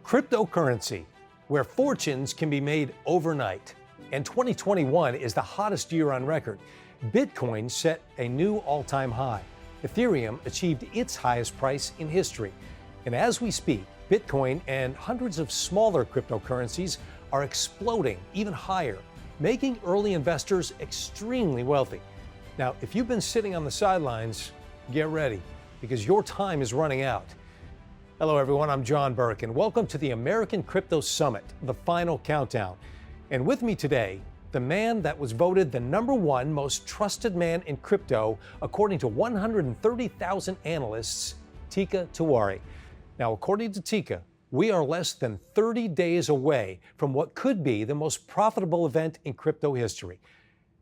Cryptocurrency, where fortunes can be made overnight. And 2021 is the hottest year on record. Bitcoin set a new all-time high. Ethereum achieved its highest price in history. And as we speak, Bitcoin and hundreds of smaller cryptocurrencies are exploding even higher, making early investors extremely wealthy. Now, if you've been sitting on the sidelines, get ready, because your time is running out. Hello, everyone. I'm John Burke, and welcome to the American Crypto Summit, the final countdown. And with me today, the man that was voted the #1 most trusted man in crypto, according to 130,000 analysts, Teeka Tiwari. Now, according to Teeka, we are less than 30 days away from what could be the most profitable event in crypto history.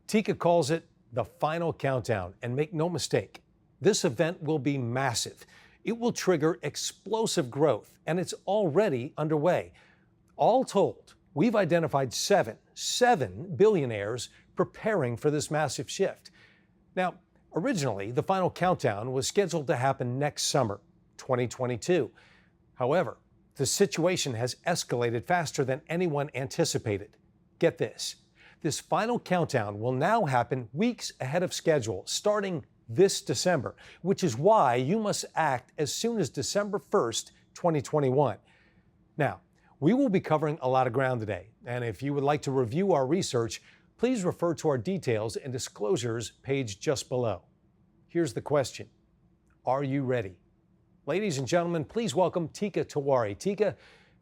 Teeka calls it the final countdown, and make no mistake, this event will be massive. It will trigger explosive growth, and it's already underway. All told, we've identified seven billionaires preparing for this massive shift. Now, originally, the final countdown was scheduled to happen next summer, 2022. However, the situation has escalated faster than anyone anticipated. Get this. This final countdown will now happen weeks ahead of schedule, starting this December, which is why you must act as soon as December 1st, 2021. Now, we will be covering a lot of ground today, and if you would like to review our research, please refer to our details and disclosures page just below. Here's the question. Are you ready? Ladies and gentlemen, please welcome Teeka Tiwari. Teeka,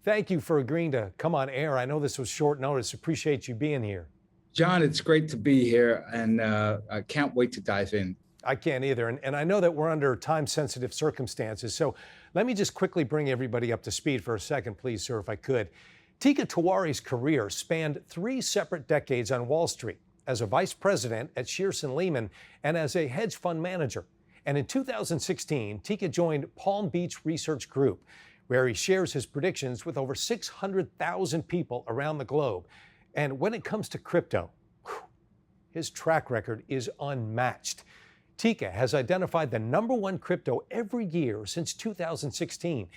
thank you for agreeing to come on air. I know this was short notice. Appreciate you being here. John, it's great to be here, and I can't wait to dive in. I can't either. And I know that we're under time-sensitive circumstances. So let me just quickly bring everybody up to speed for a second, please, sir, if I could. Teeka Tiwari's career spanned 3 separate decades on Wall Street as a vice president at Shearson Lehman and as a hedge fund manager. And in 2016, Teeka joined Palm Beach Research Group, where he shares his predictions with over 600,000 people around the globe. And when it comes to crypto, his track record is unmatched. Teeka has identified the #1 crypto every year since 2016.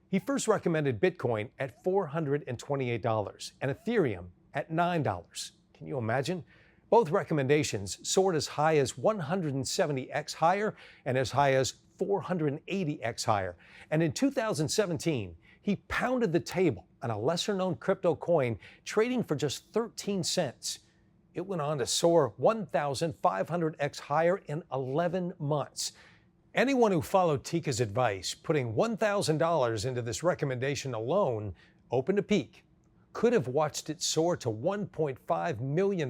He first recommended Bitcoin at $428 and Ethereum at $9. Can you imagine? Both recommendations soared as high as 170x higher and as high as 480x higher. And in 2017, he pounded the table on a lesser-known crypto coin trading for just 13 cents. It went on to soar 1,500x higher in 11 months. Anyone who followed Teeka's advice, putting $1,000 into this recommendation alone, open to peak, could have watched it soar to $1.5 million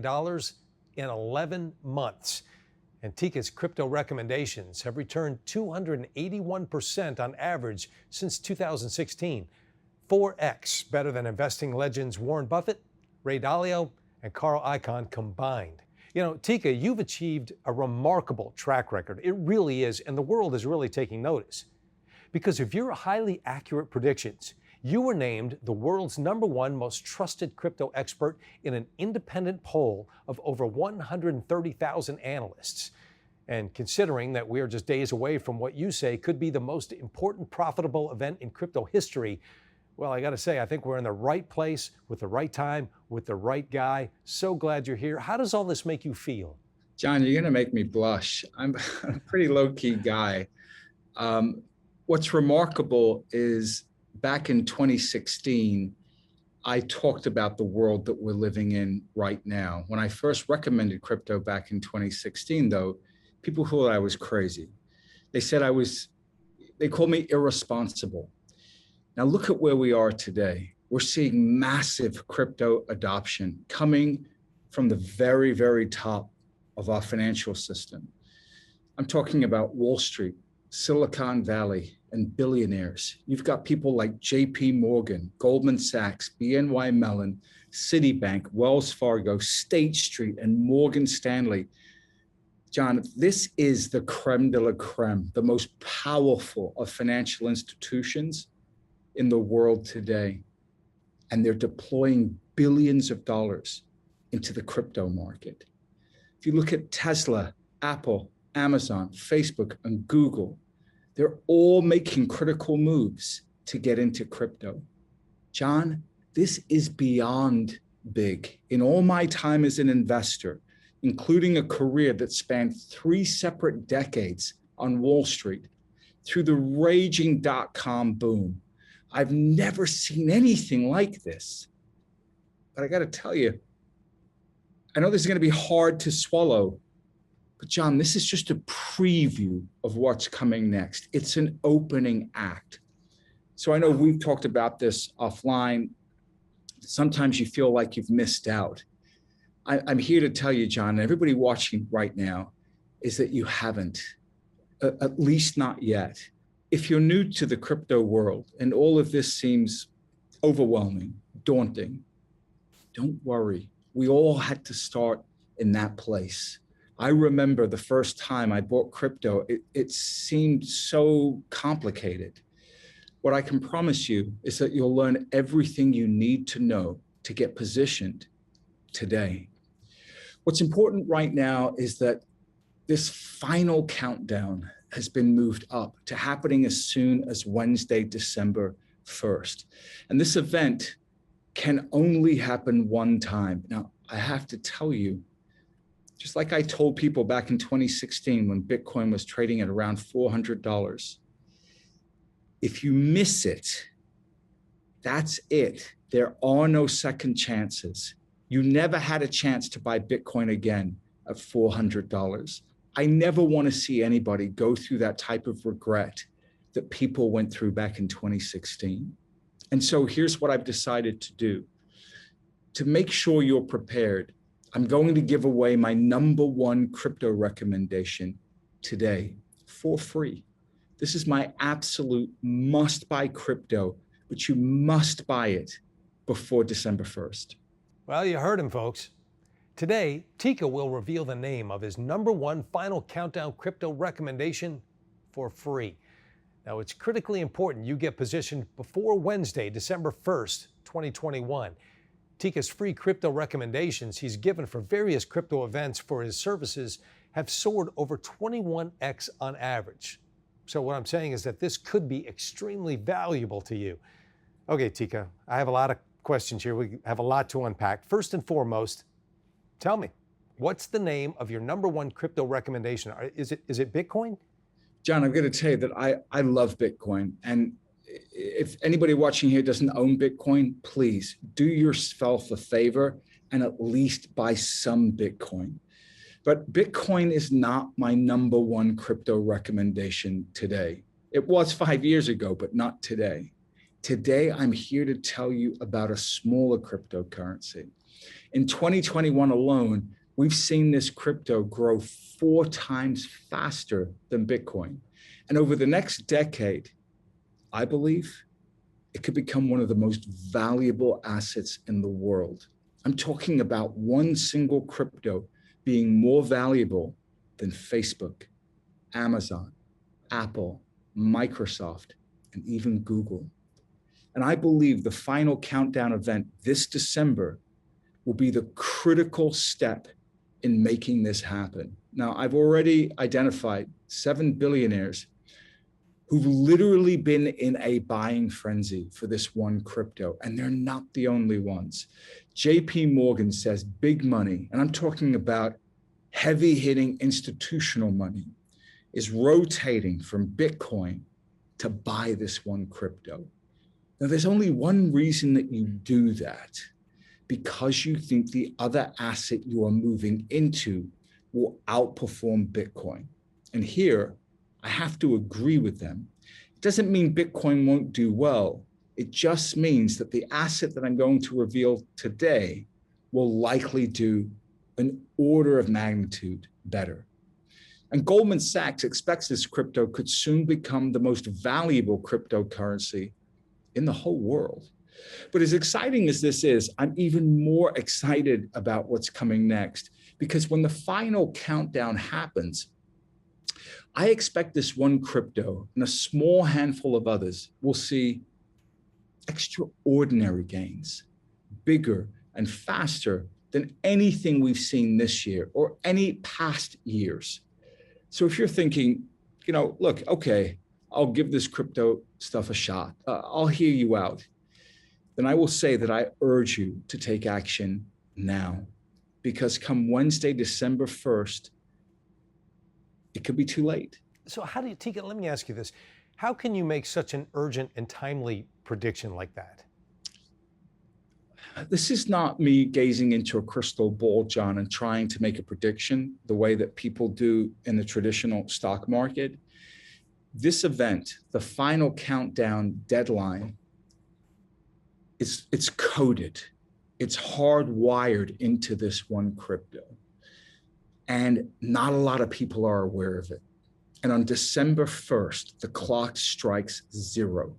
in 11 months. And Teeka's crypto recommendations have returned 281% on average since 2016, 4x better than investing legends Warren Buffett, Ray Dalio, and Carl Icahn combined. You know, Teeka, you've achieved a remarkable track record. It really is, and the world is really taking notice. Because of your highly accurate predictions, you were named the world's #1 most trusted crypto expert in an independent poll of over 130,000 analysts. And considering that we are just days away from what you say could be the most important profitable event in crypto history, well, I got to say, I think we're in the right place with the right time with the right guy. So glad you're here. How does all this make you feel? John, you're going to make me blush. I'm a pretty low-key guy. What's remarkable is back in 2016, I talked about the world that we're living in right now. When I first recommended crypto back in 2016, though, people thought I was crazy. They said they called me irresponsible. Now look at where we are today. We're seeing massive crypto adoption coming from the very, very top of our financial system. I'm talking about Wall Street, Silicon Valley, and billionaires. You've got people like JP Morgan, Goldman Sachs, BNY Mellon, Citibank, Wells Fargo, State Street, and Morgan Stanley. John, this is the creme de la creme, the most powerful of financial institutions in the world today. And they're deploying billions of dollars into the crypto market. If you look at Tesla, Apple, Amazon, Facebook, and Google, they're all making critical moves to get into crypto. John, this is beyond big. In all my time as an investor, including a career that spanned 3 separate decades on Wall Street, through the raging dot-com boom, I've never seen anything like this. But I got to tell you, I know this is going to be hard to swallow, but John, this is just a preview of what's coming next. It's an opening act. So I know we've talked about this offline. Sometimes you feel like you've missed out. I'm here to tell you, John, and everybody watching right now, is that you haven't, at least not yet. If you're new to the crypto world and all of this seems overwhelming, daunting, don't worry. We all had to start in that place. I remember the first time I bought crypto, it seemed so complicated. What I can promise you is that you'll learn everything you need to know to get positioned today. What's important right now is that this final countdown has been moved up to happening as soon as Wednesday, December 1st. And this event can only happen one time. Now, I have to tell you, just like I told people back in 2016 when Bitcoin was trading at around $400, if you miss it, that's it. There are no second chances. You never had a chance to buy Bitcoin again at $400. I never want to see anybody go through that type of regret that people went through back in 2016. And so here's what I've decided to do. To make sure you're prepared, I'm going to give away my #1 crypto recommendation today for free. This is my absolute must-buy crypto, but you must buy it before December 1st. Well, you heard him, folks. Today, Teeka will reveal the name of his #1 final countdown crypto recommendation for free. Now, it's critically important you get positioned before Wednesday, December 1st, 2021. Teeka's free crypto recommendations he's given for various crypto events for his services have soared over 21x on average. So what I'm saying is that this could be extremely valuable to you. Okay, Teeka, I have a lot of questions here. We have a lot to unpack. First and foremost, tell me, what's the name of your #1 crypto recommendation? Is it Bitcoin? John, I'm going to tell you that I love Bitcoin. And if anybody watching here doesn't own Bitcoin, please do yourself a favor and at least buy some Bitcoin. But Bitcoin is not my #1 crypto recommendation today. It was 5 years ago, but not today. Today, I'm here to tell you about a smaller cryptocurrency. In 2021 alone, we've seen this crypto grow 4 times faster than Bitcoin. And over the next decade, I believe it could become one of the most valuable assets in the world. I'm talking about one single crypto being more valuable than Facebook, Amazon, Apple, Microsoft, and even Google. And I believe the final countdown event this December will be the critical step in making this happen. Now, I've already identified 7 billionaires who've literally been in a buying frenzy for this one crypto, and they're not the only ones. JP Morgan says big money, and I'm talking about heavy-hitting institutional money, is rotating from Bitcoin to buy this one crypto. Now, there's only one reason that you do that, because you think the other asset you are moving into will outperform Bitcoin. And here, I have to agree with them. It doesn't mean Bitcoin won't do well. It just means that the asset that I'm going to reveal today will likely do an order of magnitude better. And Goldman Sachs expects this crypto could soon become the most valuable cryptocurrency in the whole world. But as exciting as this is, I'm even more excited about what's coming next, because when the final countdown happens, I expect this one crypto and a small handful of others will see extraordinary gains, bigger and faster than anything we've seen this year or any past years. So if you're thinking, look, okay, I'll give this crypto stuff a shot. I'll hear you out. then I will say that I urge you to take action now, because come Wednesday, December 1st, it could be too late. So how do you, Teeka, let me ask you this. How can you make such an urgent and timely prediction like that? This is not me gazing into a crystal ball, John, and trying to make a prediction the way that people do in the traditional stock market. This event, the final countdown deadline, it's coded. It's hardwired into this one crypto. And not a lot of people are aware of it. And on December 1st, the clock strikes 0.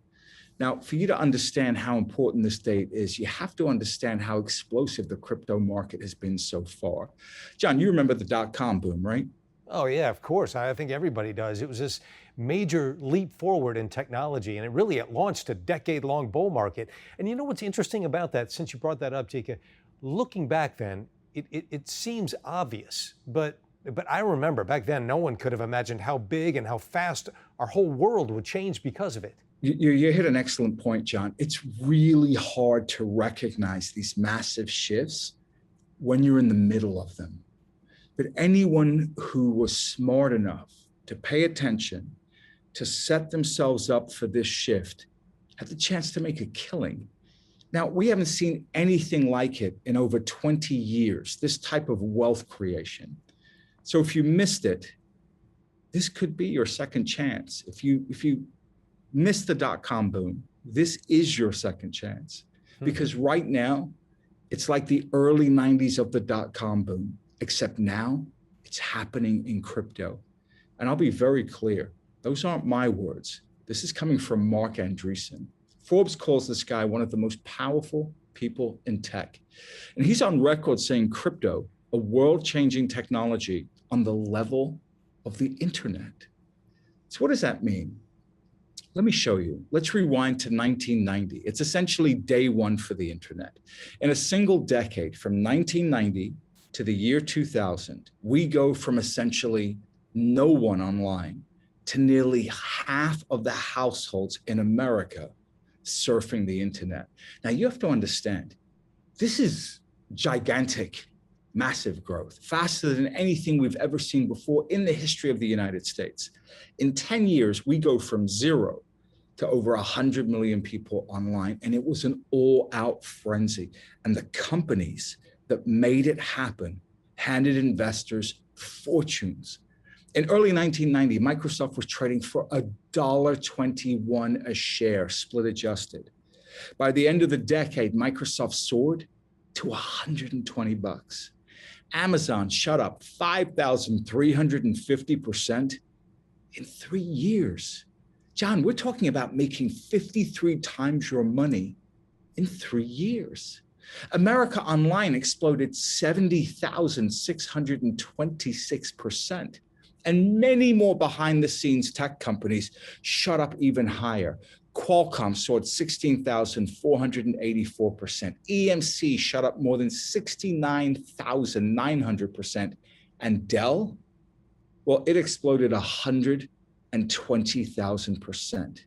Now, for you to understand how important this date is, you have to understand how explosive the crypto market has been so far. John, you remember the dot-com boom, right? Oh yeah, of course. I think everybody does. It was this major leap forward in technology, and it launched a decade-long bull market. And you know what's interesting about that, since you brought that up, Teeka, looking back then, it seems obvious, but I remember back then, no one could have imagined how big and how fast our whole world would change because of it. You hit an excellent point, John. It's really hard to recognize these massive shifts when you're in the middle of them. But anyone who was smart enough to pay attention, to set themselves up for this shift, had the chance to make a killing. Now, we haven't seen anything like it in over 20 years, this type of wealth creation. So if you missed it, this could be your second chance. If you missed the dot-com boom, this is your second chance. Because right now, it's like the early 90s of the dot-com boom, except now it's happening in crypto. And I'll be very clear, those aren't my words. This is coming from Mark Andreessen. Forbes calls this guy one of the most powerful people in tech. And he's on record saying crypto, a world-changing technology on the level of the internet. So what does that mean? Let me show you. Let's rewind to 1990. It's essentially day one for the internet. In a single decade, from 1990 to the year 2000, we go from essentially no one online to nearly half of the households in America surfing the internet. Now you have to understand, this is gigantic, massive growth, faster than anything we've ever seen before in the history of the United States. In 10 years, we go from 0 to over 100 million people online, and it was an all-out frenzy. And the companies that made it happen handed investors fortunes. In early 1990, Microsoft was trading for $1.21 a share, split adjusted. By the end of the decade, Microsoft soared to 120 bucks. Amazon shot up 5,350% in 3 years. John, we're talking about making 53 times your money in 3 years. America Online exploded 70,626%. And many more behind the scenes tech companies shot up even higher. Qualcomm soared 16,484%. EMC shot up more than 69,900%. And Dell, well, it exploded 120,000%.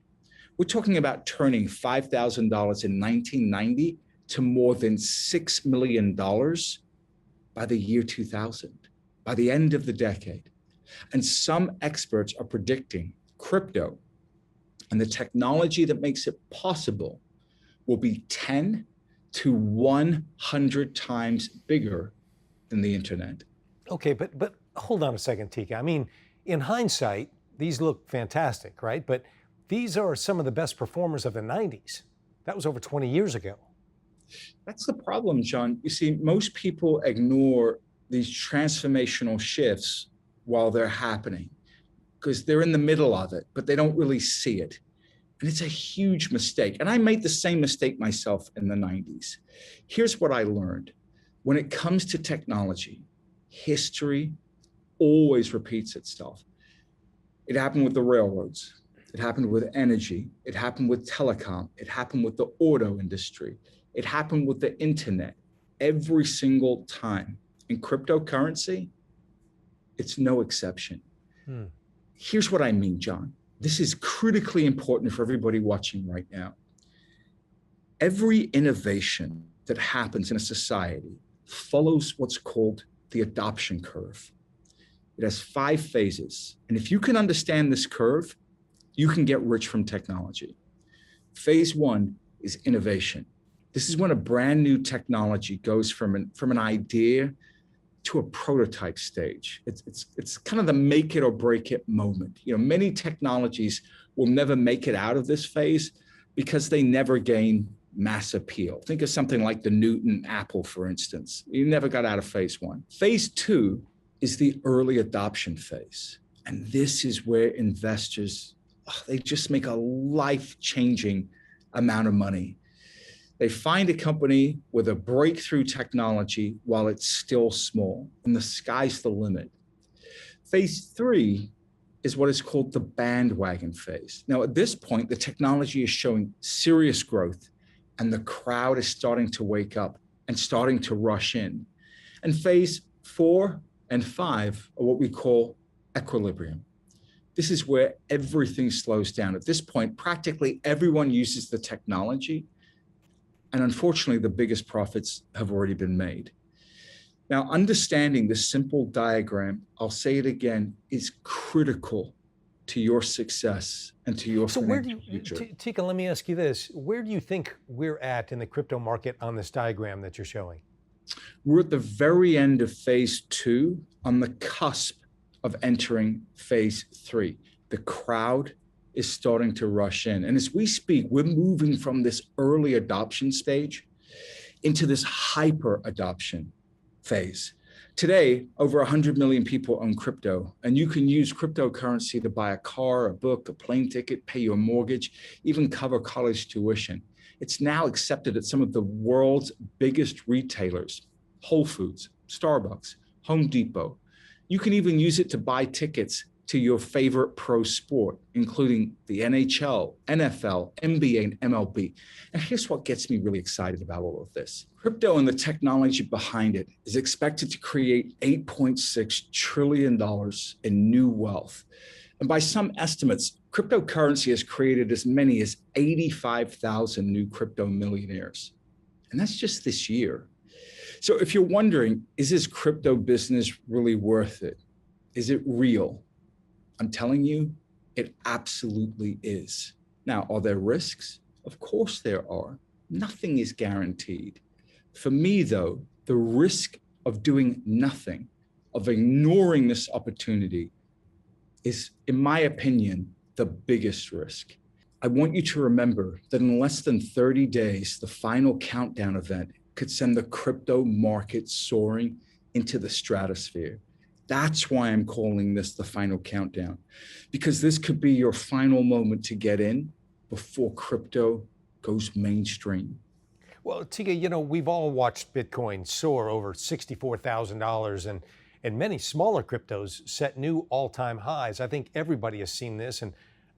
We're talking about turning $5,000 in 1990 to more than $6 million by the year 2000, by the end of the decade. And some experts are predicting crypto and the technology that makes it possible will be 10 to 100 times bigger than the internet. Okay, but hold on a second, Teeka. I mean, in hindsight, these look fantastic, right? But these are some of the best performers of the 90s. That was over 20 years ago. That's the problem, John. You see, most people ignore these transformational shifts while they're happening because they're in the middle of it, but they don't really see it. And it's a huge mistake. And I made the same mistake myself in the 90s. Here's what I learned. When it comes to technology, history always repeats itself. It happened with the railroads. It happened with energy. It happened with telecom. It happened with the auto industry. It happened with the internet. Every single time. In cryptocurrency, it's no exception. Here's what I mean, John. This is critically important for everybody watching right now. Every innovation that happens in a society follows what's called the adoption curve. It has 5 phases. And if you can understand this curve, you can get rich from technology. Phase 1 is innovation. This is when a brand new technology goes from an idea to a prototype stage. It's kind of the make it or break it moment. Many technologies will never make it out of this phase because they never gain mass appeal. Think of something like the Newton apple, for instance. You never got out of phase 1. Phase 2 is the early adoption phase. And this is where investors, they just make a life-changing amount of money. They find a company with a breakthrough technology while it's still small, and the sky's the limit. Phase 3 is what is called the bandwagon phase. Now, at this point, the technology is showing serious growth, and the crowd is starting to wake up and starting to rush in. And phase 4 and 5 are what we call equilibrium. This is where everything slows down. At this point, practically everyone uses the technology, and unfortunately, the biggest profits have already been made. Now, understanding this simple diagram, I'll say it again, is critical to your success and to your financial future. Teeka, let me ask you this. Where do you think we're at in the crypto market on this diagram that you're showing? We're at the very end of phase 2, on the cusp of entering phase 3. The crowd is starting to rush in. And as we speak, we're moving from this early adoption stage into this hyper adoption phase. Today, over 100 million people own crypto, and you can use cryptocurrency to buy a car, a book, a plane ticket, pay your mortgage, even cover college tuition. It's now accepted at some of the world's biggest retailers, Whole Foods, Starbucks, Home Depot. You can even use it to buy tickets to your favorite pro sport, including the NHL, NFL, NBA, and MLB. And here's what gets me really excited about all of this. Crypto and the technology behind it is expected to create $8.6 trillion in new wealth. And by some estimates, cryptocurrency has created as many as 85,000 new crypto millionaires. And that's just this year. So if you're wondering, is this crypto business really worth it? Is it real? I'm telling you, it absolutely is. Now, are there risks? Of course there are. Nothing is guaranteed. For me, though, the risk of doing nothing, of ignoring this opportunity, is, in my opinion, the biggest risk. I want you to remember that in less than 30 days, the final countdown event could send the crypto market soaring into the stratosphere. That's why I'm calling this the final countdown, because this could be your final moment to get in before crypto goes mainstream. Well, Teeka, we've all watched Bitcoin soar over $64,000 and many smaller cryptos set new all-time highs. I think everybody has seen this, and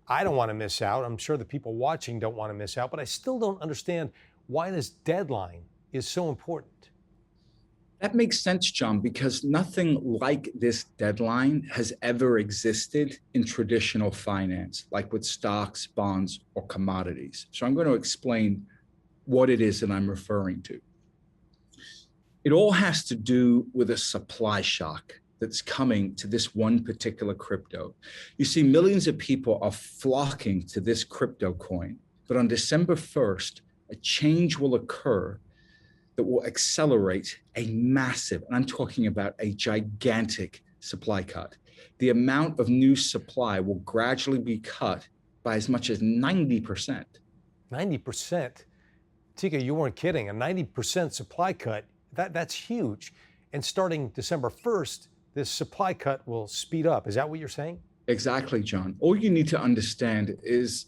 I don't want to miss out. I'm sure the people watching don't want to miss out, but I still don't understand why this deadline is so important. That makes sense, John, because nothing like this deadline has ever existed in traditional finance, like with stocks, bonds, or commodities. So I'm going to explain what it is that I'm referring to. It all has to do with a supply shock that's coming to this one particular crypto. You see, millions of people are flocking to this crypto coin, but on December 1st, a change will occur that will accelerate a massive, and I'm talking about a gigantic supply cut. The amount of new supply will gradually be cut by as much as 90%. 90%? Teeka, you weren't kidding. A 90% supply cut, that's huge. And starting December 1st, this supply cut will speed up. Is that what you're saying? Exactly, John. All you need to understand is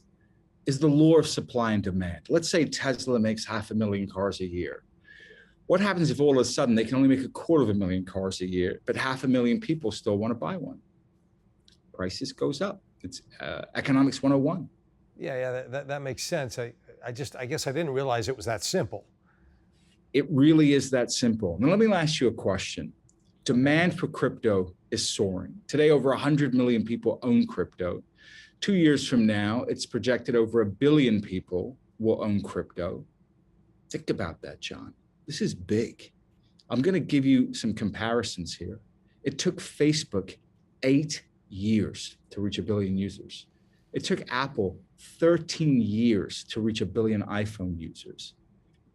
the law of supply and demand. Let's say Tesla makes 500,000 cars a year. What happens if all of a sudden they can only make 250,000 cars a year, but 500,000 people still want to buy one? Prices goes up. It's economics 101. Yeah, that makes sense. I guess I didn't realize it was that simple. It really is that simple. Now, let me ask you a question. Demand for crypto is soaring. Today, over 100 million people own crypto. 2 years from now, it's projected over 1 billion people will own crypto. Think about that, John. This is big. I'm going to give you some comparisons here. It took Facebook 8 years to reach 1 billion users. It took Apple 13 years to reach 1 billion iPhone users.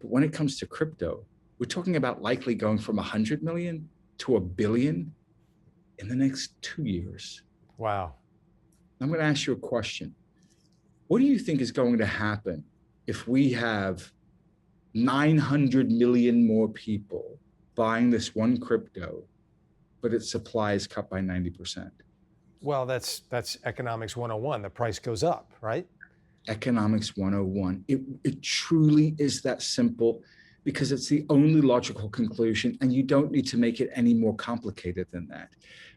But when it comes to crypto, we're talking about likely going from 100 million to 1 billion in the next 2 years. Wow. I'm going to ask you a question. What do you think is going to happen if we have 900 million more people buying this one crypto, but its supply is cut by 90%? Well, that's economics 101. The price goes up, right? Economics 101. It truly is that simple, because it's the only logical conclusion, and you don't need to make it any more complicated than that.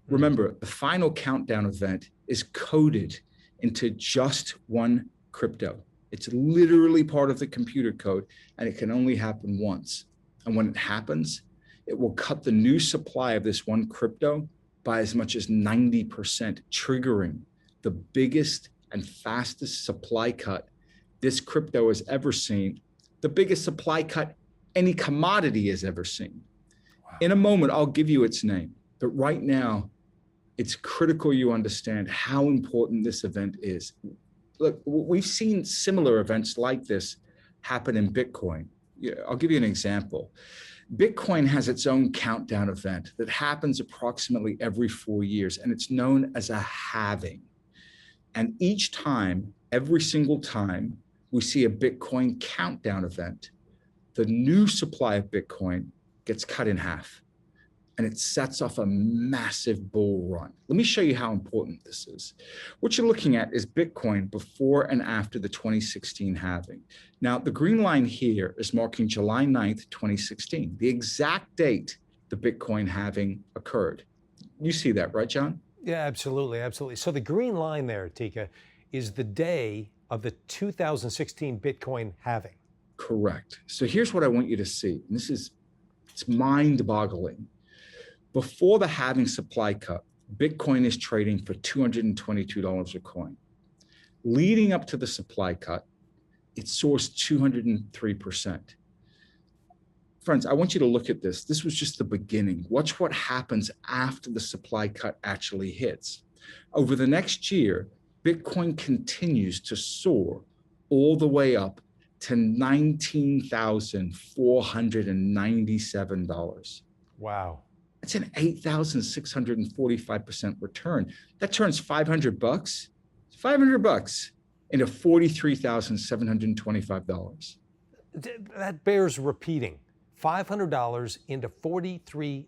Remember, the final countdown event is coded into just one crypto. It's literally part of the computer code, and it can only happen once. And when it happens, it will cut the new supply of this one crypto by as much as 90%, triggering the biggest and fastest supply cut this crypto has ever seen, the biggest supply cut any commodity has ever seen. Wow. In a moment, I'll give you its name, but right now, it's critical you understand how important this event is. Look, we've seen similar events like this happen in Bitcoin. I'll give you an example. Bitcoin has its own countdown event that happens approximately every 4 years, and it's known as a halving. And each time, every single time, we see a Bitcoin countdown event, the new supply of Bitcoin gets cut in half, and it sets off a massive bull run. Let me show you how important this is. What you're looking at is Bitcoin before and after the 2016 halving. Now, the green line here is marking July 9th, 2016, the exact date the Bitcoin halving occurred. You see that, right, John? Yeah, absolutely, absolutely. So the green line there, Teeka, is the day of the 2016 Bitcoin halving. Correct. So here's what I want you to see. And it's mind-boggling. Before the halving supply cut, Bitcoin is trading for $222 a coin. Leading up to the supply cut, it soars 203%. Friends, I want you to look at this. This was just the beginning. Watch what happens after the supply cut actually hits. Over the next year, Bitcoin continues to soar all the way up to $19,497. Wow. That's an 8,645% return. That turns $500 into $43,725. That bears repeating. $500 into $43,000.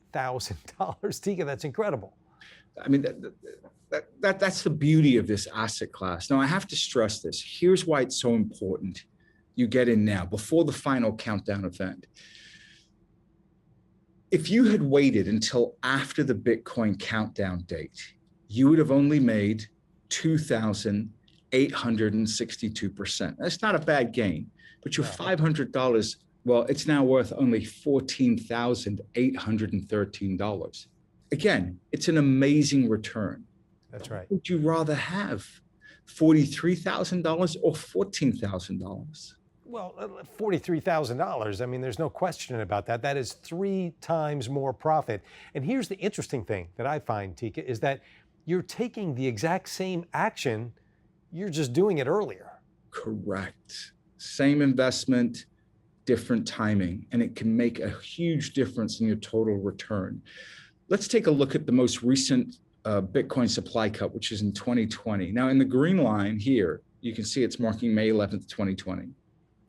Teeka, that's incredible. I mean, that's the beauty of this asset class. Now, I have to stress this. Here's why it's so important. You get in now, before the final countdown event. If you had waited until after the Bitcoin countdown date, you would have only made 2,862%. That's not a bad gain, but your $500, well, it's now worth only $14,813. Again, it's an amazing return. That's right. Would you rather have $43,000 or $14,000? Well, $43,000, I mean, there's no question about that. That is 3 times more profit. And here's the interesting thing that I find, Teeka, is that you're taking the exact same action, you're just doing it earlier. Correct. Same investment, different timing, and it can make a huge difference in your total return. Let's take a look at the most recent Bitcoin supply cut, which is in 2020. Now, in the green line here, you can see it's marking May 11th, 2020.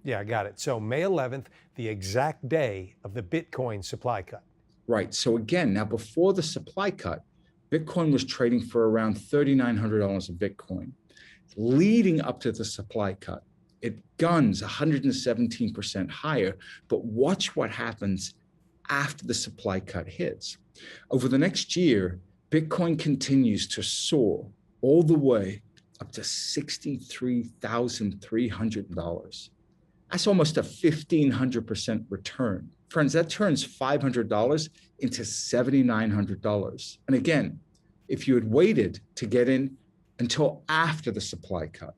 Yeah, I got it. So May 11th, the exact day of the Bitcoin supply cut. Right. So again, now before the supply cut, Bitcoin was trading for around $3,900 a Bitcoin. Leading up to the supply cut, it guns 117% higher. But watch what happens after the supply cut hits. Over the next year, Bitcoin continues to soar all the way up to $63,300. That's almost a 1,500% return. Friends, that turns $500 into $7,900. And again, if you had waited to get in until after the supply cut,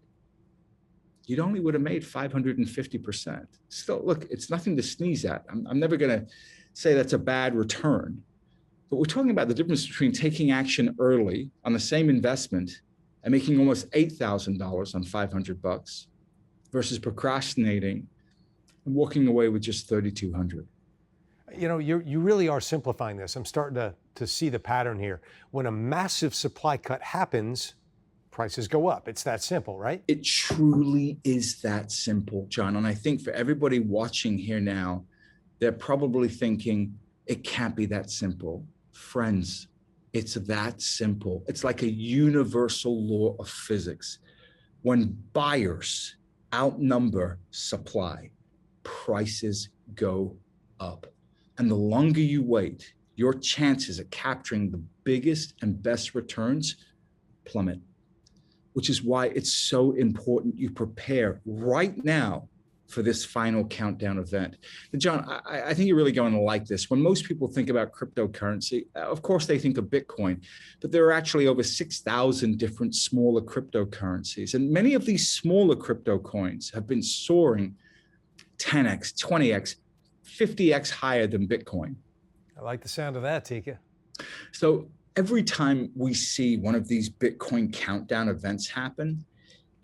you only would have made 550%. Still, look, it's nothing to sneeze at. I'm never going to say that's a bad return. But we're talking about the difference between taking action early on the same investment and making almost $8,000 on 500 bucks versus procrastinating and walking away with just 3,200. You know, you really are simplifying this. I'm starting to see the pattern here. When a massive supply cut happens, prices go up. It's that simple, right? It truly is that simple, John. And I think for everybody watching here now, they're probably thinking, it can't be that simple. Friends, it's that simple. It's like a universal law of physics. When buyers outnumber supply, prices go up. And the longer you wait, your chances of capturing the biggest and best returns plummet, which is why it's so important you prepare right now for this final countdown event. And John, I think you're really going to like this. When most people think about cryptocurrency, of course they think of Bitcoin, but there are actually over 6,000 different smaller cryptocurrencies. And many of these smaller crypto coins have been soaring 10x, 20x, 50x higher than Bitcoin. I like the sound of that, Teeka. So every time we see one of these Bitcoin countdown events happen,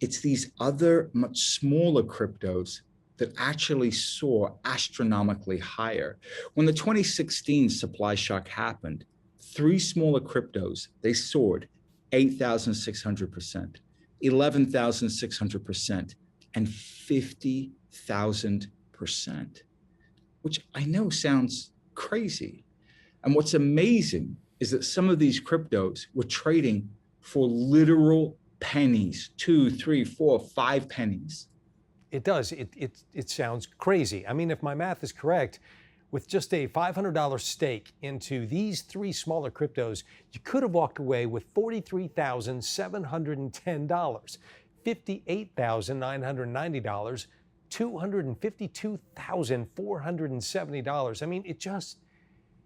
it's these other much smaller cryptos that actually soar astronomically higher. When the 2016 supply shock happened, 3 smaller cryptos, they soared 8,600%, 11,600%, and 50,000%, which I know sounds crazy. And what's amazing is that some of these cryptos were trading for literal pennies, 2, 3, 4, 5 pennies. It does. It sounds crazy. I mean, if my math is correct, with just a $500 stake into these 3 smaller cryptos, you could have walked away with $43,710, $58,990, $252,470. I mean,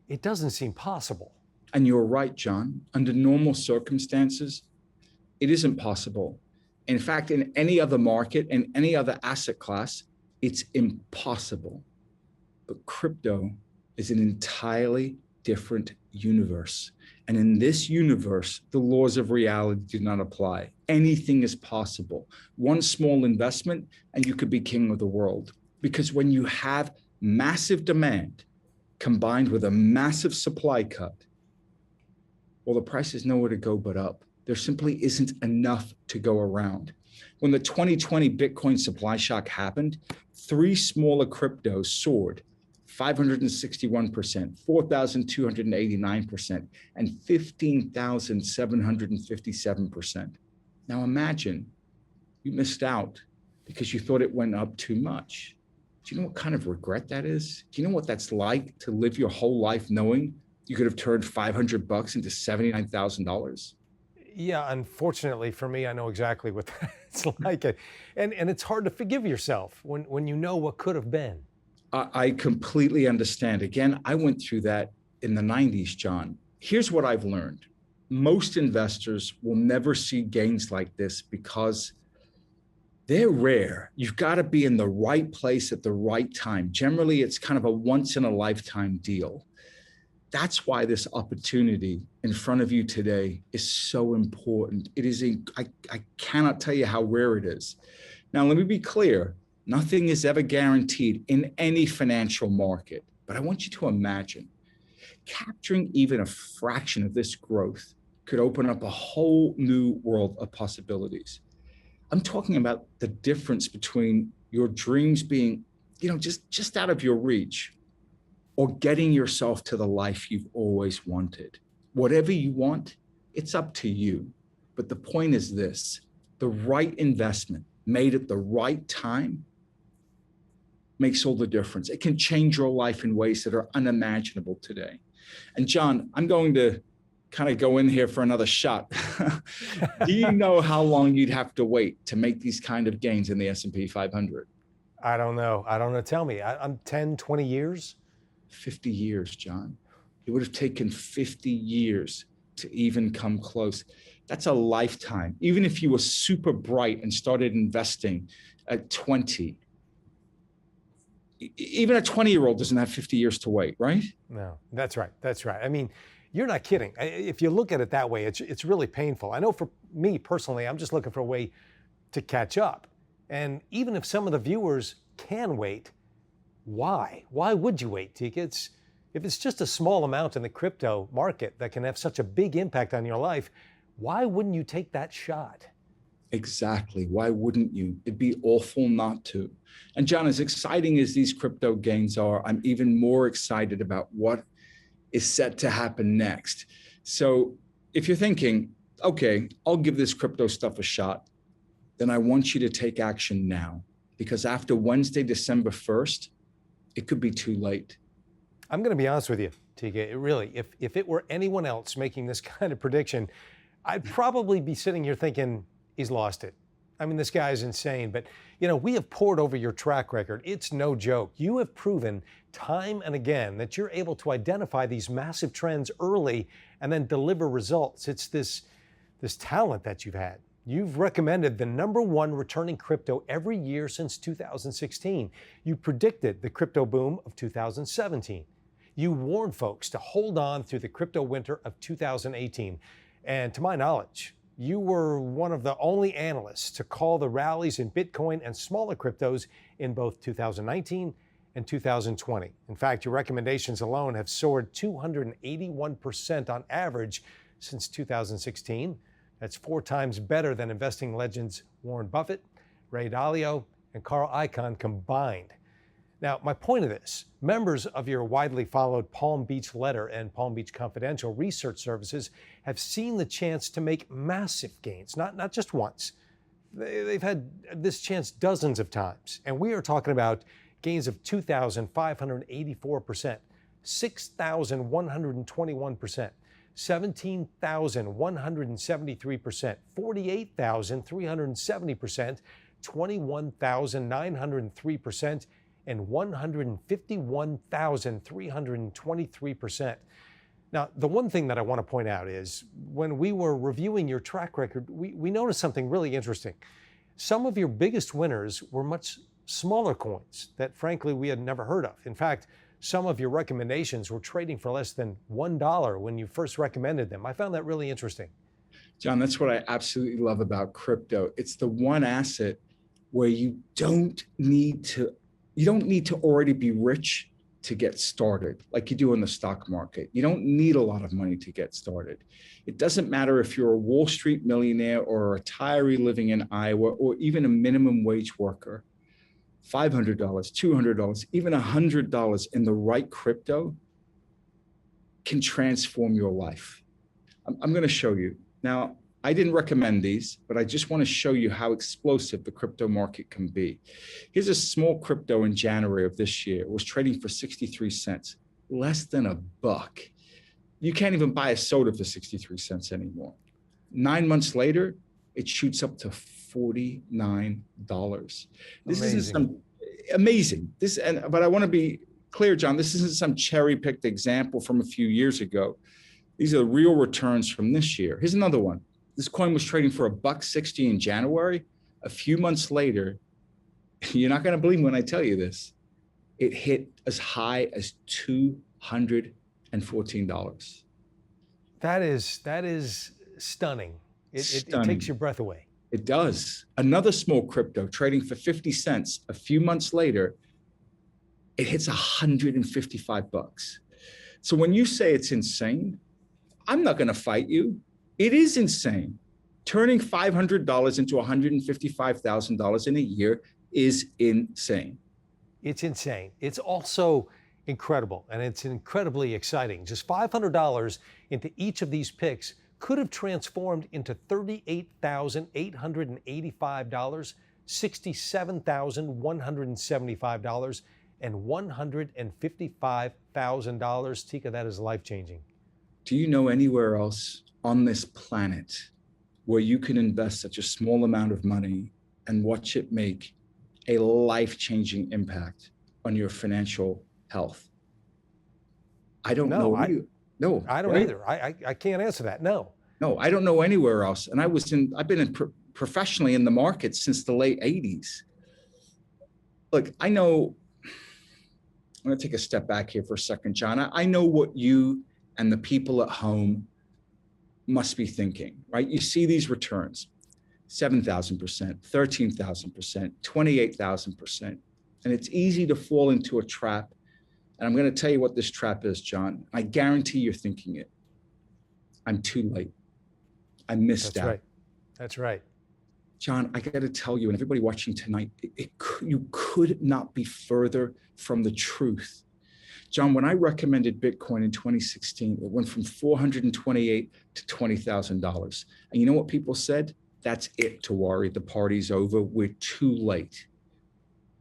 it doesn't seem possible. And you're right, John. Under normal circumstances, it isn't possible. In fact, in any other market, in any other asset class, it's impossible. But crypto is an entirely different universe. And in this universe, the laws of reality do not apply. Anything is possible. One small investment, and you could be king of the world. Because when you have massive demand combined with a massive supply cut, well, the price is nowhere to go but up. There simply isn't enough to go around. When the 2020 Bitcoin supply shock happened, 3 smaller cryptos soared 561%, 4,289%, and 15,757%. Now imagine you missed out because you thought it went up too much. Do you know what kind of regret that is? Do you know what that's like to live your whole life knowing you could have turned 500 bucks into $79,000? Yeah, unfortunately for me, I know exactly what that's like. And it's hard to forgive yourself when you know what could have been. I completely understand. Again, I went through that in the 90s, John. Here's what I've learned. Most investors will never see gains like this because they're rare. You've got to be in the right place at the right time. Generally, it's kind of a once in a lifetime deal. That's why this opportunity in front of you today is so important. It is, I cannot tell you how rare it is. Now, let me be clear. Nothing is ever guaranteed in any financial market, but I want you to imagine capturing even a fraction of this growth could open up a whole new world of possibilities. I'm talking about the difference between your dreams being, just out of your reach, or getting yourself to the life you've always wanted. Whatever you want, it's up to you. But the point is this: the right investment made at the right time makes all the difference. It can change your life in ways that are unimaginable today. And John, I'm going to kind of go in here for another shot. Do you know how long you'd have to wait to make these kind of gains in the S&P 500? I don't know. Tell me. I'm 10, 20 years? 50 years, John. It would have taken 50 years to even come close. That's a lifetime. Even if you were super bright and started investing at 20. Even a 20-year-old doesn't have 50 years to wait, right? No, that's right. That's right. I mean, you're not kidding. If you look at it that way, it's really painful. I know for me personally, I'm just looking for a way to catch up. And even if some of the viewers can wait, why? Why would you wait, Teeka? If it's just a small amount in the crypto market that can have such a big impact on your life, why wouldn't you take that shot? Exactly. Why wouldn't you? It'd be awful not to. And John, as exciting as these crypto gains are, I'm even more excited about what is set to happen next. So if you're thinking, okay, I'll give this crypto stuff a shot, then I want you to take action now, because after Wednesday, December 1st, it could be too late. I'm going to be honest with you, Teeka. Really, if it were anyone else making this kind of prediction, I'd probably be sitting here thinking, he's lost it. I mean, this guy is insane. But, we have poured over your track record. It's no joke. You have proven time and again that you're able to identify these massive trends early and then deliver results. It's this talent that you've had. You've recommended the #1 returning crypto every year since 2016. You predicted the crypto boom of 2017. You warned folks to hold on through the crypto winter of 2018. And to my knowledge, you were one of the only analysts to call the rallies in Bitcoin and smaller cryptos in both 2019 and 2020. In fact, your recommendations alone have soared 281% on average since 2016. That's 4 times better than investing legends Warren Buffett, Ray Dalio, and Carl Icahn combined. Now, my point of this, members of your widely followed Palm Beach Letter and Palm Beach Confidential research services have seen the chance to make massive gains, not just once. They've had this chance dozens of times. And we are talking about gains of 2,584%, 6,121%, 17,173%, 48,370%, 21,903%, and 151,323%. Now, the one thing that I want to point out is when we were reviewing your track record, we noticed something really interesting. Some of your biggest winners were much smaller coins that, frankly, we had never heard of. In fact, some of your recommendations were trading for less than $1 when you first recommended them. I found that really interesting. John, that's what I absolutely love about crypto. It's the one asset where you don't need to already be rich to get started like you do in the stock market. You don't need a lot of money to get started. It doesn't matter if you're a Wall Street millionaire or a retiree living in Iowa or even a minimum wage worker. $500, $200, even $100 in the right crypto can transform your life. I'm going to show you. Now, I didn't recommend these, but I just want to show you how explosive the crypto market can be. Here's a small crypto in January of this year. It was trading for 63 cents, less than $1. You can't even buy a soda for 63 cents anymore. 9 months later, it shoots up to $49. This isn't some amazing. But I want to be clear, John, this isn't some cherry-picked example from a few years ago. These are the real returns from this year. Here's another one. This coin was trading for $1.60 in January. A few months later, you're not going to believe when I tell you this, it hit as high as $214. That is stunning. It takes your breath away. It does. Another small crypto trading for 50 cents. A few months later, it hits $155. So when you say it's insane, I'm not going to fight you. It is insane. Turning $500 into $155,000 in a year is insane. It's insane. It's also incredible, and it's incredibly exciting. Just $500 into each of these picks could have transformed into $38,885, $67,175, and $155,000. Teeka, that is life-changing. Do you know anywhere else on this planet where you can invest such a small amount of money and watch it make a life-changing impact on your financial health? I don't know. No, I don't either. I can't answer that. No, I don't know anywhere else. And I've been professionally in the market since the late 80s. look, I know, I'm going to take a step back here for a second, John. I know what you and the people at home must be thinking, right? You see these returns, 7,000%, 13,000%, 28,000%. And it's easy to fall into a trap. And I'm going to tell you what this trap is, John. I guarantee you're thinking it. I'm too late. I missed out. Right. That's right. John, I got to tell you, and everybody watching tonight, you could not be further from the truth. John, when I recommended Bitcoin in 2016, it went from $428 to $20,000. And you know what people said? That's it, Tiwari. The party's over. We're too late.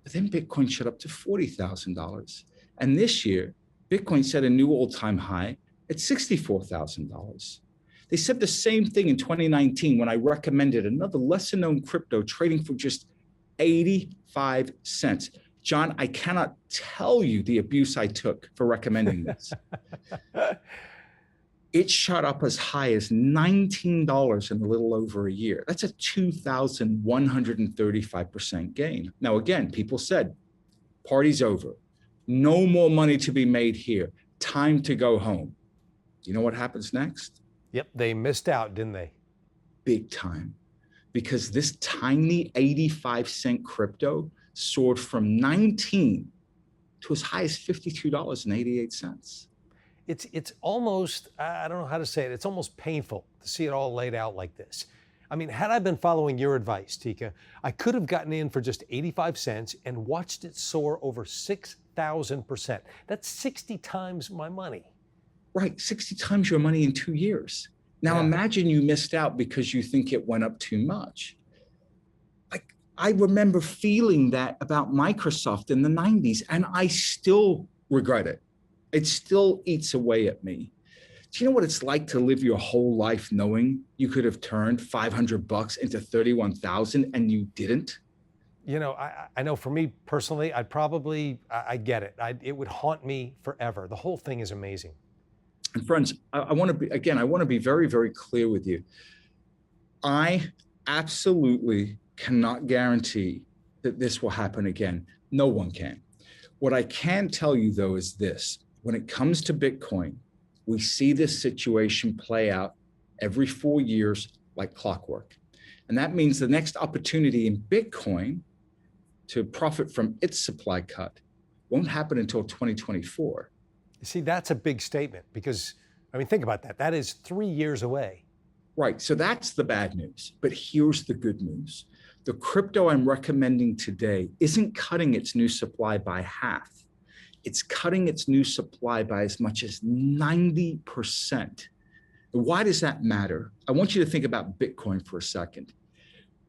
But then Bitcoin shot up to $40,000. And this year, Bitcoin set a new all-time high at $64,000. They said the same thing in 2019 when I recommended another lesser-known crypto trading for just 85 cents. John, I cannot tell you the abuse I took for recommending this. It shot up as high as $19 in a little over a year. That's a 2,135% gain. Now, again, people said, party's over. No more money to be made here. Time to go home. You know what happens next? Yep, they missed out, didn't they? Big time. Because this tiny 85-cent crypto soared from 19 to as high as $52.88. It's almost, I don't know how to say it, it's almost painful to see it all laid out like this. I mean, had I been following your advice, Teeka, I could have gotten in for just 85 cents and watched it soar over 6,000%. That's 60 times my money. Right, 60 times your money in 2 years. Now imagine you missed out because you think it went up too much. Like, I remember feeling that about Microsoft in the 90s, and I still regret it. It still eats away at me. Do you know what it's like to live your whole life knowing you could have turned $500 into 31,000 and you didn't? You know, I know for me personally, I get it. It would haunt me forever. The whole thing is amazing. And friends, I want to be very, very clear with you. I absolutely cannot guarantee that this will happen again. No one can. What I can tell you, though, is this. When it comes to Bitcoin, we see this situation play out every 4 years like clockwork. And that means the next opportunity in Bitcoin to profit from its supply cut won't happen until 2024. See, that's a big statement because, I mean, think about that. That is 3 years away. Right. So that's the bad news. But here's the good news. The crypto I'm recommending today isn't cutting its new supply by half. It's cutting its new supply by as much as 90%. Why does that matter? I want you to think about Bitcoin for a second.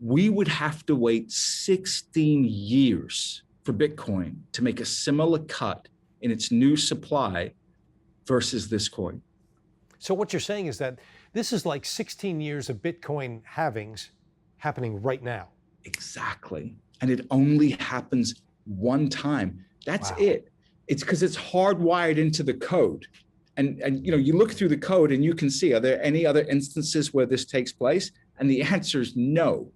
We would have to wait 16 years for Bitcoin to make a similar cut in its new supply versus this coin. So what you're saying is that this is like 16 years of Bitcoin halvings happening right now. Exactly. And it only happens one time. That's it. It's because it's hardwired into the code. And you know, you look through the code and you can see, are there any other instances where this takes place? And the answer is no.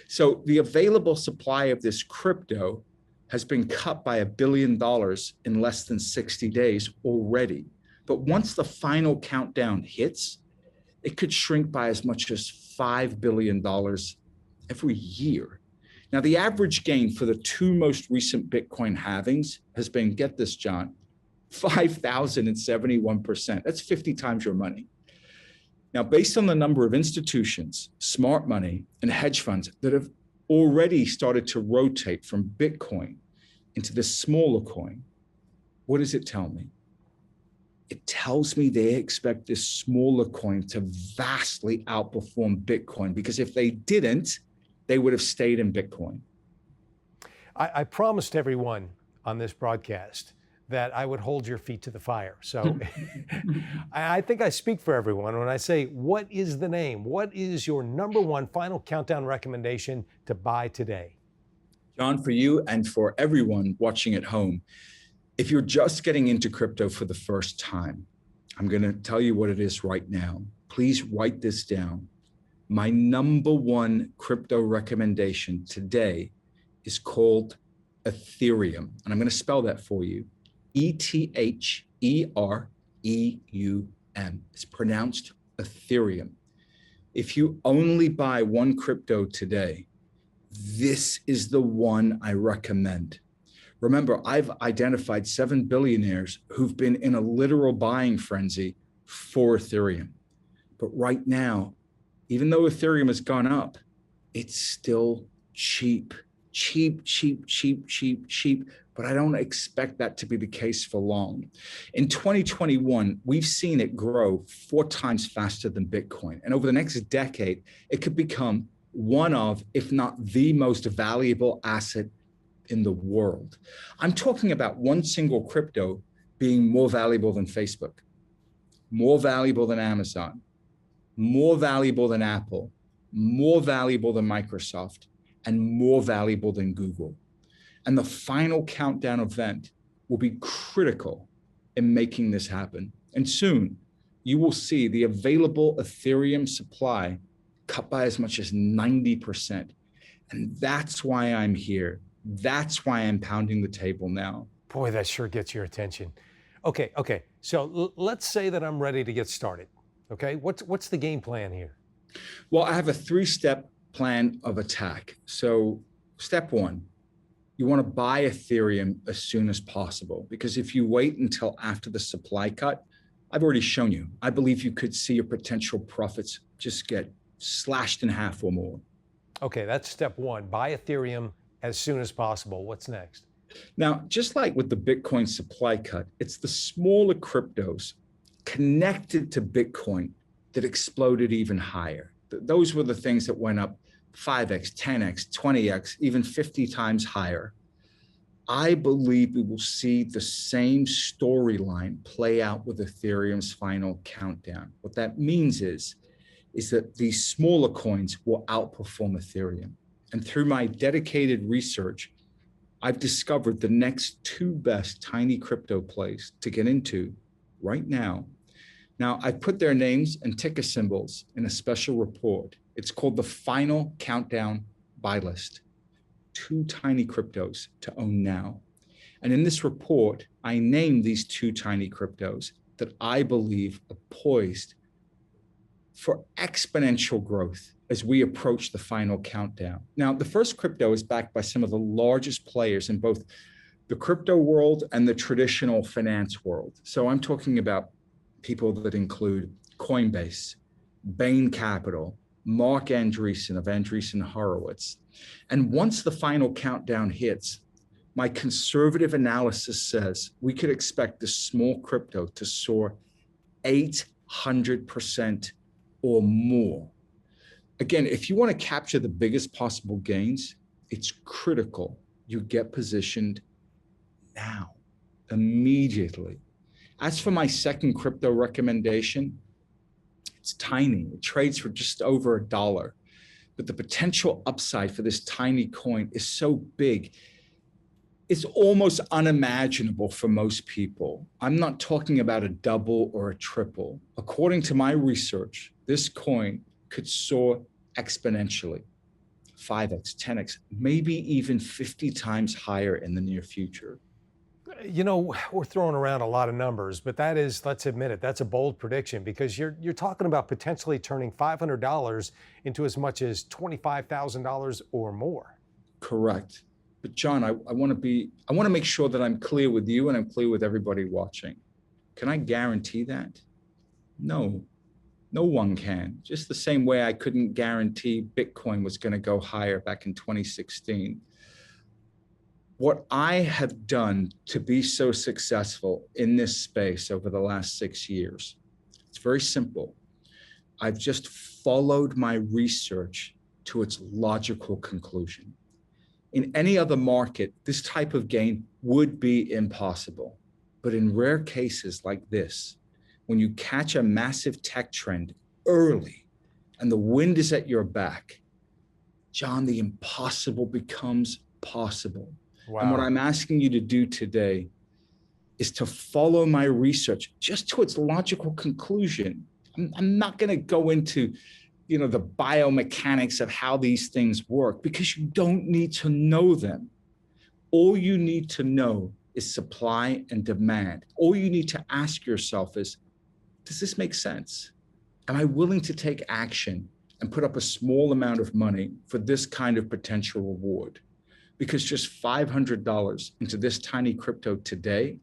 So the available supply of this crypto has been cut by $1 billion in less than 60 days already. But once the final countdown hits, it could shrink by as much as $5 billion every year. Now, the average gain for the two most recent Bitcoin halvings has been, get this, John, 5,071%. That's 50 times your money. Now, based on the number of institutions, smart money, and hedge funds that have already started to rotate from Bitcoin into this smaller coin, what does it tell me? It tells me they expect this smaller coin to vastly outperform Bitcoin, because if they didn't, they would have stayed in Bitcoin. I promised everyone on this broadcast that I would hold your feet to the fire. So I think I speak for everyone when I say, what is the name? What is your #1 final countdown recommendation to buy today? John, for you and for everyone watching at home, if you're just getting into crypto for the first time, I'm going to tell you what it is right now. Please write this down. My #1 crypto recommendation today is called Ethereum. And I'm going to spell that for you. Ethereum. It's pronounced Ethereum. If you only buy one crypto today, this is the one I recommend. Remember, I've identified 7 billionaires who've been in a literal buying frenzy for Ethereum. But right now, even though Ethereum has gone up, it's still cheap. But I don't expect that to be the case for long. In 2021, we've seen it grow 4 times faster than Bitcoin. And over the next decade, it could become one of, if not the most valuable asset in the world. I'm talking about one single crypto being more valuable than Facebook, more valuable than Amazon, more valuable than Apple, more valuable than Microsoft, and more valuable than Google. And the final countdown event will be critical in making this happen. And soon, you will see the available Ethereum supply cut by as much as 90%. And that's why I'm here. That's why I'm pounding the table now. Boy, that sure gets your attention. Okay. So let's say that I'm ready to get started. Okay, what's the game plan here? Well, I have a 3-step plan of attack. So step 1, you want to buy Ethereum as soon as possible, because if you wait until after the supply cut, I've already shown you, I believe you could see your potential profits just get slashed in half or more. Okay, that's step 1, buy Ethereum as soon as possible. What's next? Now, just like with the Bitcoin supply cut, it's the smaller cryptos connected to Bitcoin that exploded even higher. Those were the things that went up 5x, 10x, 20x, even 50 times higher. I believe we will see the same storyline play out with Ethereum's final countdown. What that means is that these smaller coins will outperform Ethereum. And through my dedicated research, I've discovered the next 2 best tiny crypto plays to get into right now. Now, I've put their names and ticker symbols in a special report. It's called the Final Countdown Buy List. 2 tiny cryptos to own now. And in this report, I named these 2 tiny cryptos that I believe are poised for exponential growth as we approach the final countdown. Now, the first crypto is backed by some of the largest players in both the crypto world and the traditional finance world. So I'm talking about people that include Coinbase, Bain Capital, Mark Andreessen of Andreessen Horowitz. And once the final countdown hits, my conservative analysis says we could expect this small crypto to soar 800% or more. Again, if you want to capture the biggest possible gains, it's critical you get positioned now, immediately. As for my second crypto recommendation, it's tiny. It trades for just over $1. But the potential upside for this tiny coin is so big, it's almost unimaginable for most people. I'm not talking about a double or a triple. According to my research, this coin could soar exponentially, 5x, 10x, maybe even 50 times higher in the near future. You know, we're throwing around a lot of numbers, but that is, let's admit it, that's a bold prediction, because you're talking about potentially turning $500 into as much as $25,000 or more. Correct. But John, I want to make sure that I'm clear with you and I'm clear with everybody watching. Can I guarantee that? No, no one can. Just the same way I couldn't guarantee Bitcoin was going to go higher back in 2016. What I have done to be so successful in this space over the last 6 years, it's very simple. I've just followed my research to its logical conclusion. In any other market, this type of gain would be impossible. But in rare cases like this, when you catch a massive tech trend early and the wind is at your back, John, the impossible becomes possible. Wow. And what I'm asking you to do today is to follow my research just to its logical conclusion. I'm not going to go into the biomechanics of how these things work, because you don't need to know them. All you need to know is supply and demand. All you need to ask yourself is, does this make sense? Am I willing to take action and put up a small amount of money for this kind of potential reward? Because just $500 into this tiny crypto today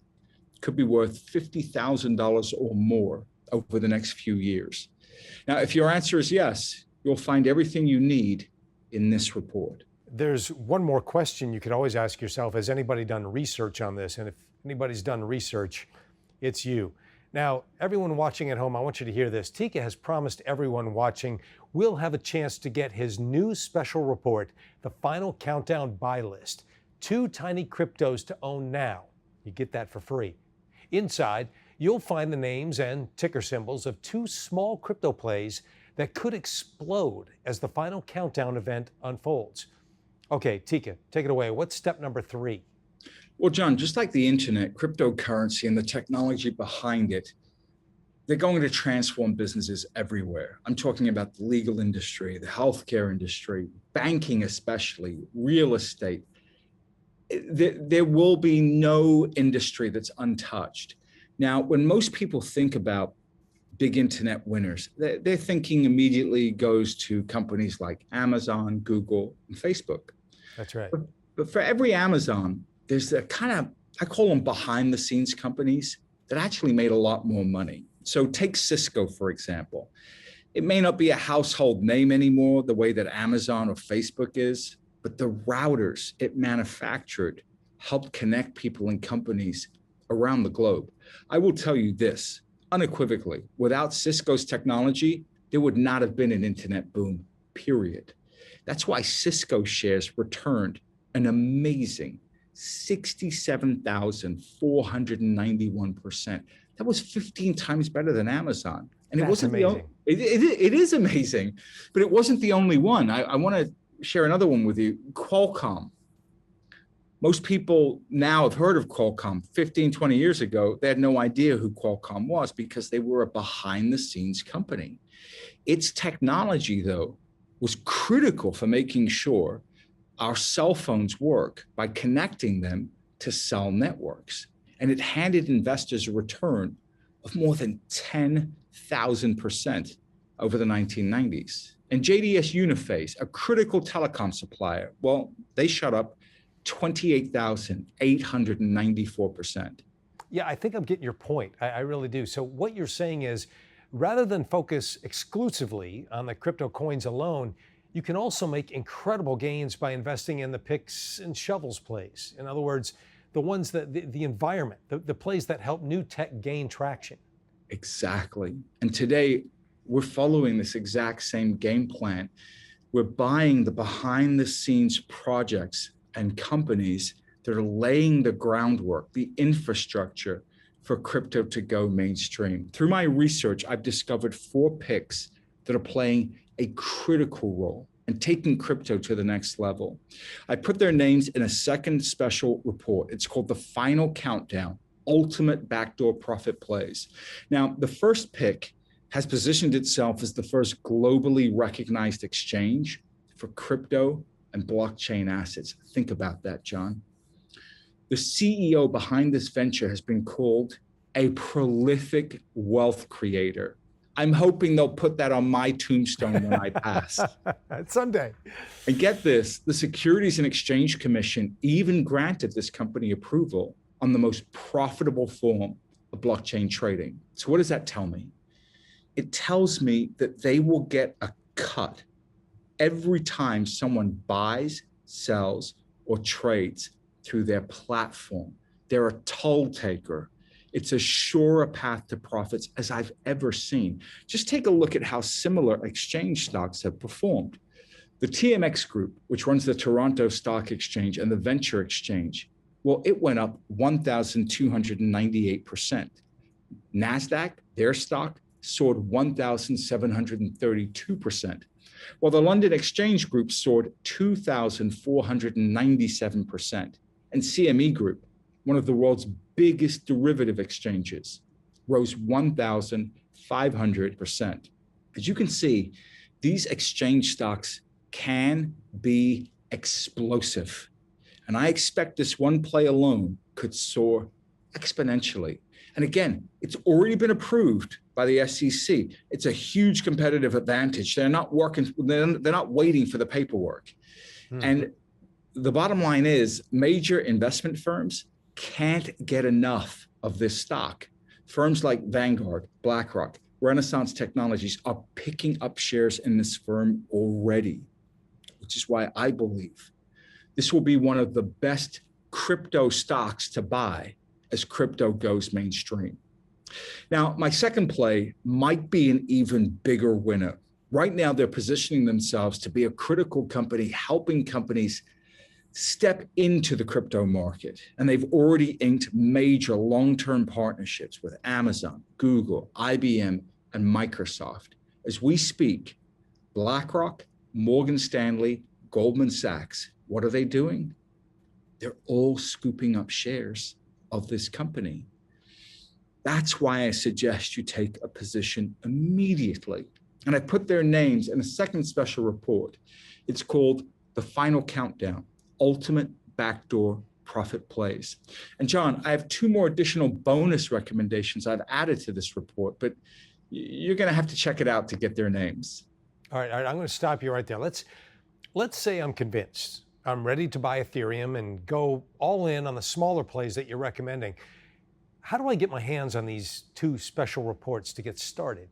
could be worth $50,000 or more over the next few years. Now, if your answer is yes, you'll find everything you need in this report. There's one more question you could always ask yourself. Has anybody done research on this? And if anybody's done research, it's you. Now, everyone watching at home, I want you to hear this. Teeka has promised everyone watching will have a chance to get his new special report, the Final Countdown Buy List. 2 tiny cryptos to own now. You get that for free. Inside, you'll find the names and ticker symbols of 2 small crypto plays that could explode as the Final Countdown event unfolds. Okay, Teeka, take it away. What's step number 3? Well, John, just like the internet, cryptocurrency and the technology behind it, they're going to transform businesses everywhere. I'm talking about the legal industry, the healthcare industry, banking especially, real estate. There will be no industry that's untouched. Now, when most people think about big internet winners, their thinking immediately goes to companies like Amazon, Google, and Facebook. That's right. But for every Amazon, there's a kind of, I call them behind the scenes companies that actually made a lot more money. So take Cisco, for example. It may not be a household name anymore, the way that Amazon or Facebook is, but the routers it manufactured helped connect people and companies around the globe. I will tell you this, unequivocally, without Cisco's technology, there would not have been an internet boom, period. That's why Cisco shares returned an amazing 67,491%. That was 15 times better than Amazon. And it wasn't amazing. It is amazing, but it wasn't the only one. I want to share another one with you, Qualcomm. Most people now have heard of Qualcomm. 15, 20 years ago, they had no idea who Qualcomm was because they were a behind the scenes company. Its technology, though, was critical for making sure our cell phones work by connecting them to cell networks. And it handed investors a return of more than 10,000% over the 1990s. And JDS Uniphase, a critical telecom supplier, well, they shot up 28,894%. Yeah, I think I'm getting your point. I really do. So what you're saying is, rather than focus exclusively on the crypto coins alone, you can also make incredible gains by investing in the picks and shovels plays. In other words, the ones that the environment, the plays that help new tech gain traction. Exactly. And today, we're following this exact same game plan. We're buying the behind the scenes projects and companies that are laying the groundwork, the infrastructure for crypto to go mainstream. Through my research, I've discovered 4 picks that are playing a critical role and taking crypto to the next level. I put their names in a second special report. It's called the Final Countdown, Ultimate Backdoor Profit Plays. Now, the first pick has positioned itself as the first globally recognized exchange for crypto and blockchain assets. Think about that, John. The CEO behind this venture has been called a prolific wealth creator. I'm hoping they'll put that on my tombstone when I pass. Someday. And get this, the Securities and Exchange Commission even granted this company approval on the most profitable form of blockchain trading. So what does that tell me? It tells me that they will get a cut every time someone buys, sells, or trades through their platform. They're a toll taker. It's as sure a path to profits as I've ever seen. Just take a look at how similar exchange stocks have performed. The TMX Group, which runs the Toronto Stock Exchange and the Venture Exchange, well, it went up 1,298%. NASDAQ, their stock, soared 1,732%, while the London Exchange Group soared 2,497%. And CME Group, one of the world's biggest derivative exchanges, rose 1,500%. As you can see, these exchange stocks can be explosive. And I expect this one play alone could soar exponentially. And again, it's already been approved by the SEC. It's a huge competitive advantage. They're not waiting for the paperwork. And the bottom line is major investment firms can't get enough of this stock. Firms like Vanguard, BlackRock, Renaissance Technologies are picking up shares in this firm already, which is why I believe this will be one of the best crypto stocks to buy as crypto goes mainstream. Now, my second play might be an even bigger winner. Right now, they're positioning themselves to be a critical company, helping companies step into the crypto market. And they've already inked major long-term partnerships with Amazon, Google, IBM, and Microsoft. As we speak, BlackRock, Morgan Stanley, Goldman Sachs, what are they doing? They're all scooping up shares of this company. That's why I suggest you take a position immediately. And I put their names in a second special report. It's called The Final Countdown, Ultimate Backdoor Profit Plays. And John, I have two more additional bonus recommendations I've added to this report, but you're going to have to check it out to get their names. All right, I'm going to stop you right there. Let's say I'm convinced. I'm ready to buy Ethereum and go all in on the smaller plays that you're recommending. How do I get my hands on these two special reports to get started?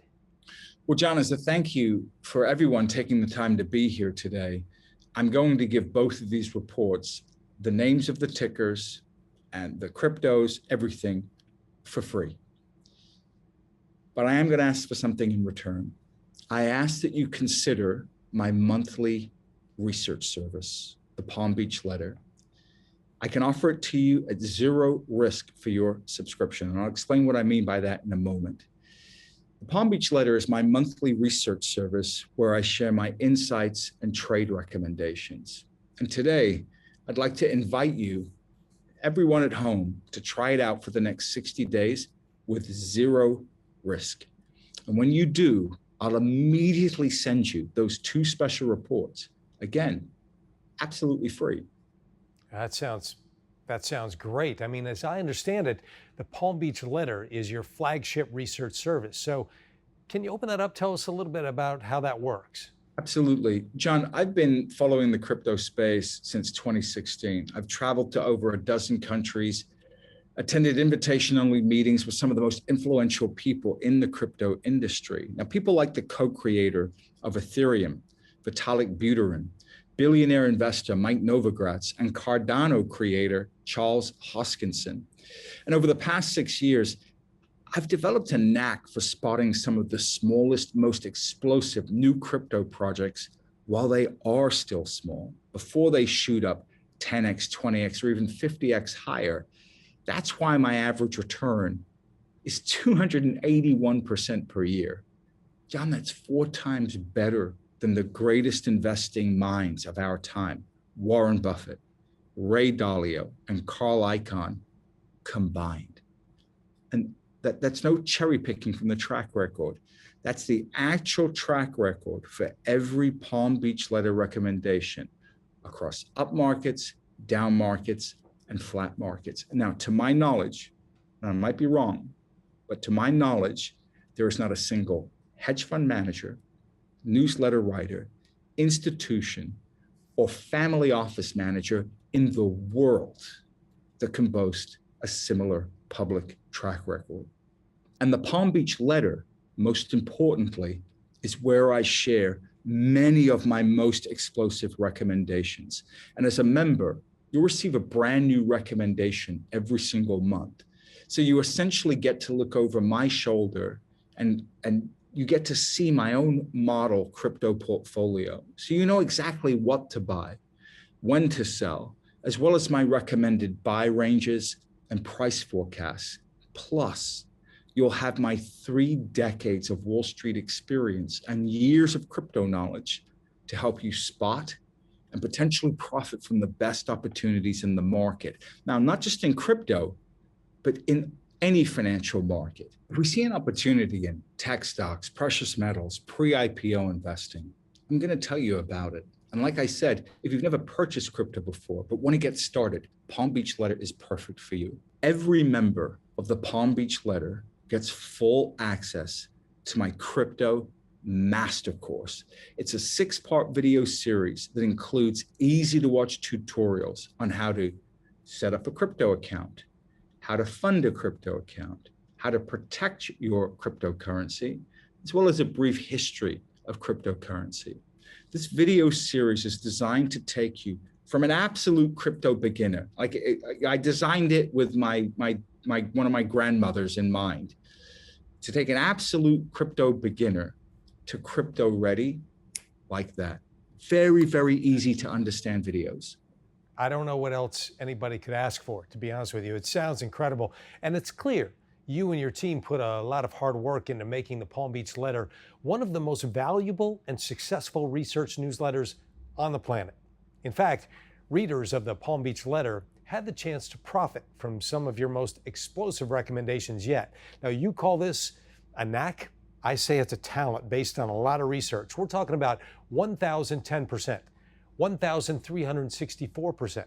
Well, John, as a thank you for everyone taking the time to be here today, I'm going to give both of these reports, the names of the tickers and the cryptos, everything for free. But I am going to ask for something in return. I ask that you consider my monthly research service, the Palm Beach Letter. I can offer it to you at zero risk for your subscription, and I'll explain what I mean by that in a moment. The Palm Beach Letter is my monthly research service where I share my insights and trade recommendations. And today, I'd like to invite you, everyone at home, to try it out for the next 60 days with zero risk. And when you do, I'll immediately send you those two special reports. Again, absolutely free. That sounds great. I mean, as I understand it, the Palm Beach Letter is your flagship research service. So can you open that up? Tell us a little bit about how that works. Absolutely. John, I've been following the crypto space since 2016. I've traveled to over a dozen countries, attended invitation-only meetings with some of the most influential people in the crypto industry. Now, people like the co-creator of Ethereum, Vitalik Buterin, billionaire investor Mike Novogratz, and Cardano creator Charles Hoskinson. And over the past 6 years, I've developed a knack for spotting some of the smallest, most explosive new crypto projects while they are still small, before they shoot up 10x, 20x, or even 50x higher. That's why my average return is 281% per year. John, that's 4 times better than the greatest investing minds of our time, Warren Buffett, Ray Dalio, and Carl Icahn combined. And that's no cherry picking from the track record. That's the actual track record for every Palm Beach Letter recommendation across up markets, down markets, and flat markets. Now, to my knowledge, and I might be wrong, but to my knowledge, there is not a single hedge fund manager, newsletter writer, institution, or family office manager in the world that can boast a similar public track record. And the Palm Beach Letter, most importantly, is where I share many of my most explosive recommendations. And as a member, you'll receive a brand new recommendation every single month. So you essentially get to look over my shoulder and you get to see my own model crypto portfolio. So you know exactly what to buy, when to sell, as well as my recommended buy ranges and price forecasts. Plus, you'll have my 3 decades of Wall Street experience and years of crypto knowledge to help you spot and potentially profit from the best opportunities in the market. Now, not just in crypto, but in any financial market. If we see an opportunity in tech stocks, precious metals, pre-IPO investing, I'm going to tell you about it. And like I said, if you've never purchased crypto before, but want to get started, Palm Beach Letter is perfect for you. Every member of the Palm Beach Letter gets full access to my crypto master course. It's a 6-part video series that includes easy to watch tutorials on how to set up a crypto account, how to fund a crypto account, how to protect your cryptocurrency, as well as a brief history of cryptocurrency. This video series is designed to take you from an absolute crypto beginner. I designed it with one of my grandmothers in mind, to take an absolute crypto beginner to crypto ready like that. Very, very easy to understand videos. I don't know what else anybody could ask for, to be honest with you. It sounds incredible. And it's clear you and your team put a lot of hard work into making the Palm Beach Letter one of the most valuable and successful research newsletters on the planet. In fact, readers of the Palm Beach Letter had the chance to profit from some of your most explosive recommendations yet. Now, you call this a knack. I say it's a talent based on a lot of research. We're talking about 1,010%, 1,364%,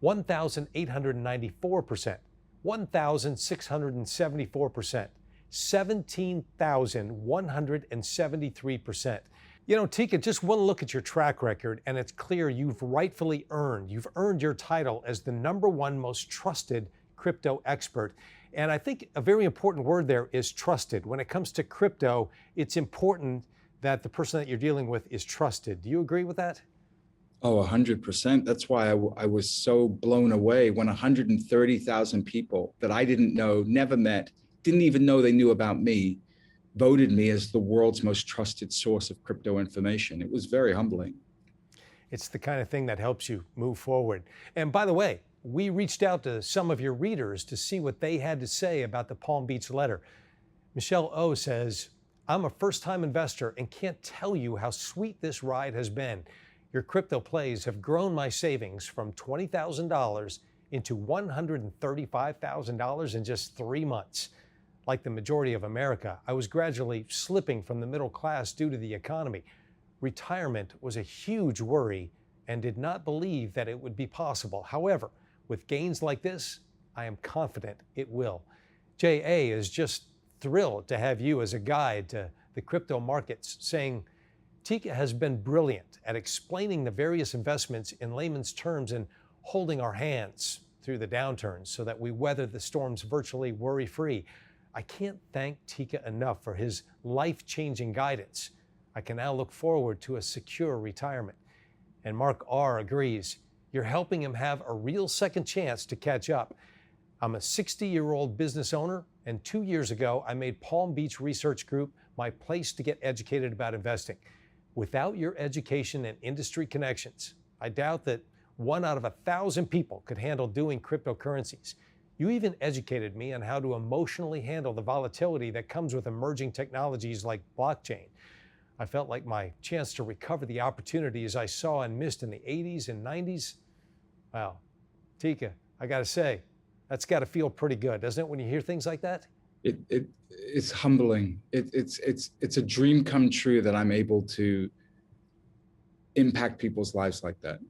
1,894%, 1,674%, 17,173%. You know, Teeka, just one look at your track record, and it's clear you've earned your title as the #1 most trusted crypto expert. And I think a very important word there is trusted. When it comes to crypto, it's important that the person that you're dealing with is trusted. Do you agree with that? Oh, 100%. That's why I was so blown away when 130,000 people that I didn't know, never met, didn't even know they knew about me, voted me as the world's most trusted source of crypto information. It was very humbling. It's the kind of thing that helps you move forward. And by the way, we reached out to some of your readers to see what they had to say about the Palm Beach Letter. Michelle O says, I'm a first-time investor and can't tell you how sweet this ride has been. Your crypto plays have grown my savings from $20,000 into $135,000 in just 3 months. Like the majority of America, I was gradually slipping from the middle class due to the economy. Retirement was a huge worry and did not believe that it would be possible. However, with gains like this, I am confident it will. JA is just thrilled to have you as a guide to the crypto markets, saying, Teeka has been brilliant at explaining the various investments in layman's terms and holding our hands through the downturns so that we weather the storms virtually worry-free. I can't thank Teeka enough for his life-changing guidance. I can now look forward to a secure retirement. And Mark R. agrees. You're helping him have a real second chance to catch up. I'm a 60-year-old business owner, and 2 years ago, I made Palm Beach Research Group my place to get educated about investing. Without your education and industry connections, I doubt that 1 out of 1,000 people could handle doing cryptocurrencies. You even educated me on how to emotionally handle the volatility that comes with emerging technologies like blockchain. I felt like my chance to recover the opportunities I saw and missed in the 80s and 90s. Wow, Teeka, I gotta say, that's gotta feel pretty good, doesn't it, when you hear things like that? It's humbling. It's a dream come true that I'm able to impact people's lives like that.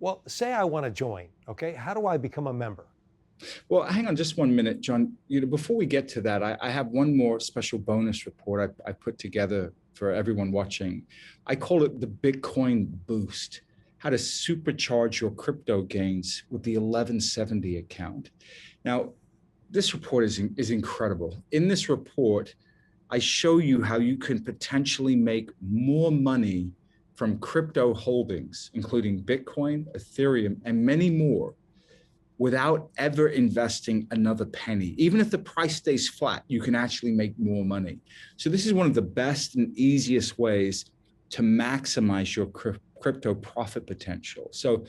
Well, say I want to join, okay? How do I become a member? Well, hang on just 1 minute, John. Before we get to that, I have one more special bonus report I put together for everyone watching. I call it the Bitcoin Boost, how to supercharge your crypto gains with the 1170 account. Now, this report is incredible. In this report, I show you how you can potentially make more money from crypto holdings, including Bitcoin, Ethereum, and many more, without ever investing another penny. Even if the price stays flat, you can actually make more money. So this is one of the best and easiest ways to maximize your crypto profit potential. So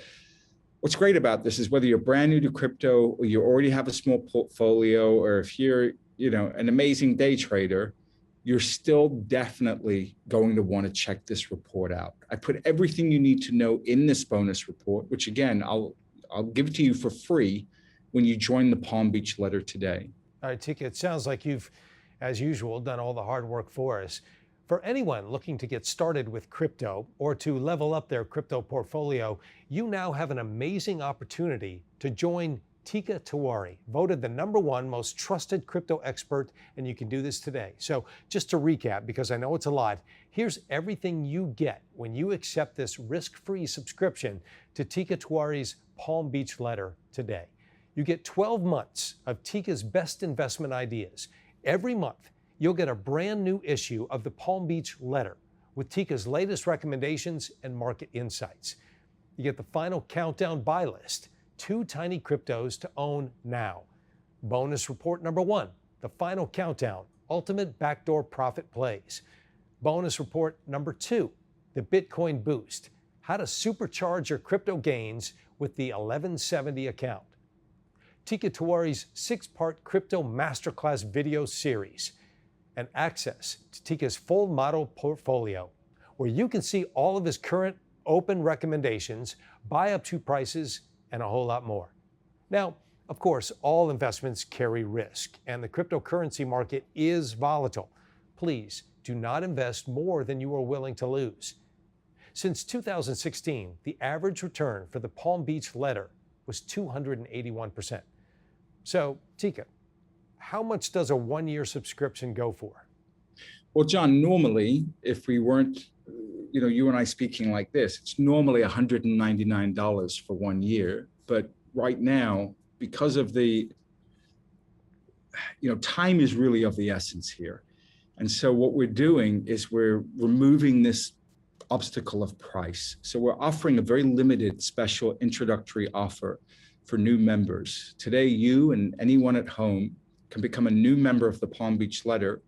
what's great about this is whether you're brand new to crypto or you already have a small portfolio, or if you're, an amazing day trader, you're still definitely going to want to check this report out. I put everything you need to know in this bonus report, which again, I'll give it to you for free when you join the Palm Beach Letter today. All right, Teeka, it sounds like you've, as usual, done all the hard work for us. For anyone looking to get started with crypto or to level up their crypto portfolio, you now have an amazing opportunity to join Teeka Tiwari, voted the #1 most trusted crypto expert, and you can do this today. So just to recap, because I know it's a lot, here's everything you get when you accept this risk-free subscription to Teeka Tiwari's Palm Beach letter today. You get 12 months of Teeka's best investment ideas. Every month, you'll get a brand new issue of the Palm Beach letter with Teeka's latest recommendations and market insights. You get the final countdown buy list, 2 tiny cryptos to own now. Bonus report #1, the final countdown, ultimate backdoor profit plays. Bonus report #2, the Bitcoin boost, how to supercharge your crypto gains with the 1170 account. Teeka Tiwari's 6-part crypto masterclass video series, and access to Teeka's full model portfolio, where you can see all of his current open recommendations, buy up to prices, and a whole lot more. Now, of course, all investments carry risk, and the cryptocurrency market is volatile. Please do not invest more than you are willing to lose. Since 2016, the average return for the Palm Beach letter was 281%. So, Teeka, how much does a 1-year subscription go for? Well, John, normally, if we weren't, you and I speaking like this, it's normally $199 for 1 year. But right now, because of the, time is really of the essence here. And so what we're doing is we're removing this obstacle of price. So we're offering a very limited special introductory offer for new members. Today, you and anyone at home can become a new member of the Palm Beach letter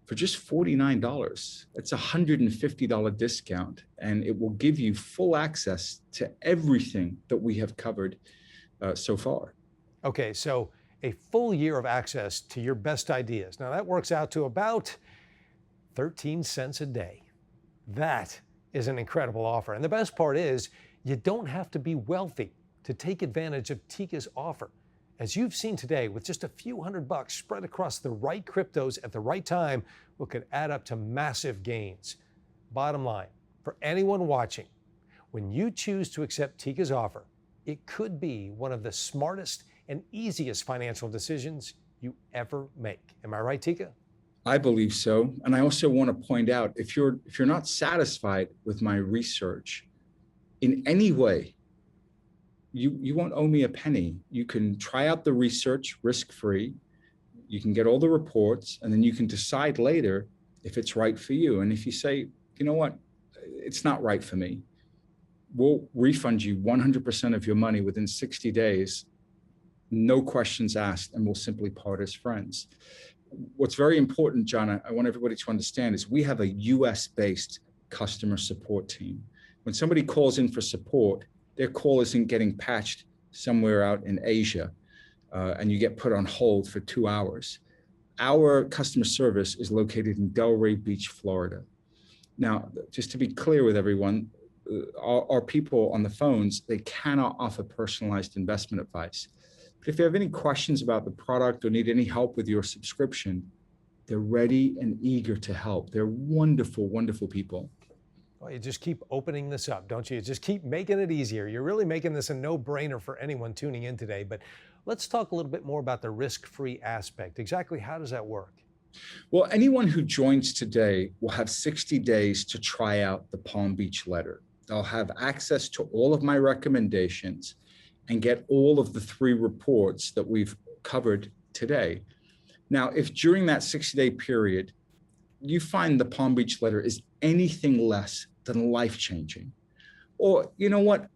for just $49. That's a $150 discount, and it will give you full access to everything that we have covered so far. Okay, so a full year of access to your best ideas. Now that works out to about 13 cents a day. That is an incredible offer. And the best part is you don't have to be wealthy to take advantage of Teeka's offer. As you've seen today, with just a few $100 spread across the right cryptos at the right time, what could add up to massive gains. Bottom line, for anyone watching, when you choose to accept Teeka's offer, it could be one of the smartest and easiest financial decisions you ever make. Am I right, Teeka? I believe so. And I also want to point out, if you're not satisfied with my research in any way, you won't owe me a penny. You can try out the research risk-free. You can get all the reports, and then you can decide later if it's right for you. And if you say, you know what, it's not right for me, we'll refund you 100% of your money within 60 days, no questions asked, and we'll simply part as friends. What's very important, John, I want everybody to understand, is we have a US-based customer support team. When somebody calls in for support, their call isn't getting patched somewhere out in Asia, and you get put on hold for 2 hours. Our customer service is located in Delray Beach, Florida. Now, just to be clear with everyone, our people on the phones, they cannot offer personalized investment advice. But if you have any questions about the product or need any help with your subscription, they're ready and eager to help. They're wonderful, wonderful people. Well, you just keep opening this up, don't you? You just keep making it easier. You're really making this a no-brainer for anyone tuning in today. But let's talk a little bit more about the risk-free aspect. Exactly how does that work? Well, anyone who joins today will have 60 days to try out the Palm Beach letter. They'll have access to all of my recommendations and get all of the 3 reports that we've covered today. Now, if during that 60-day period, you find the Palm Beach letter is anything less than life-changing, or you know what,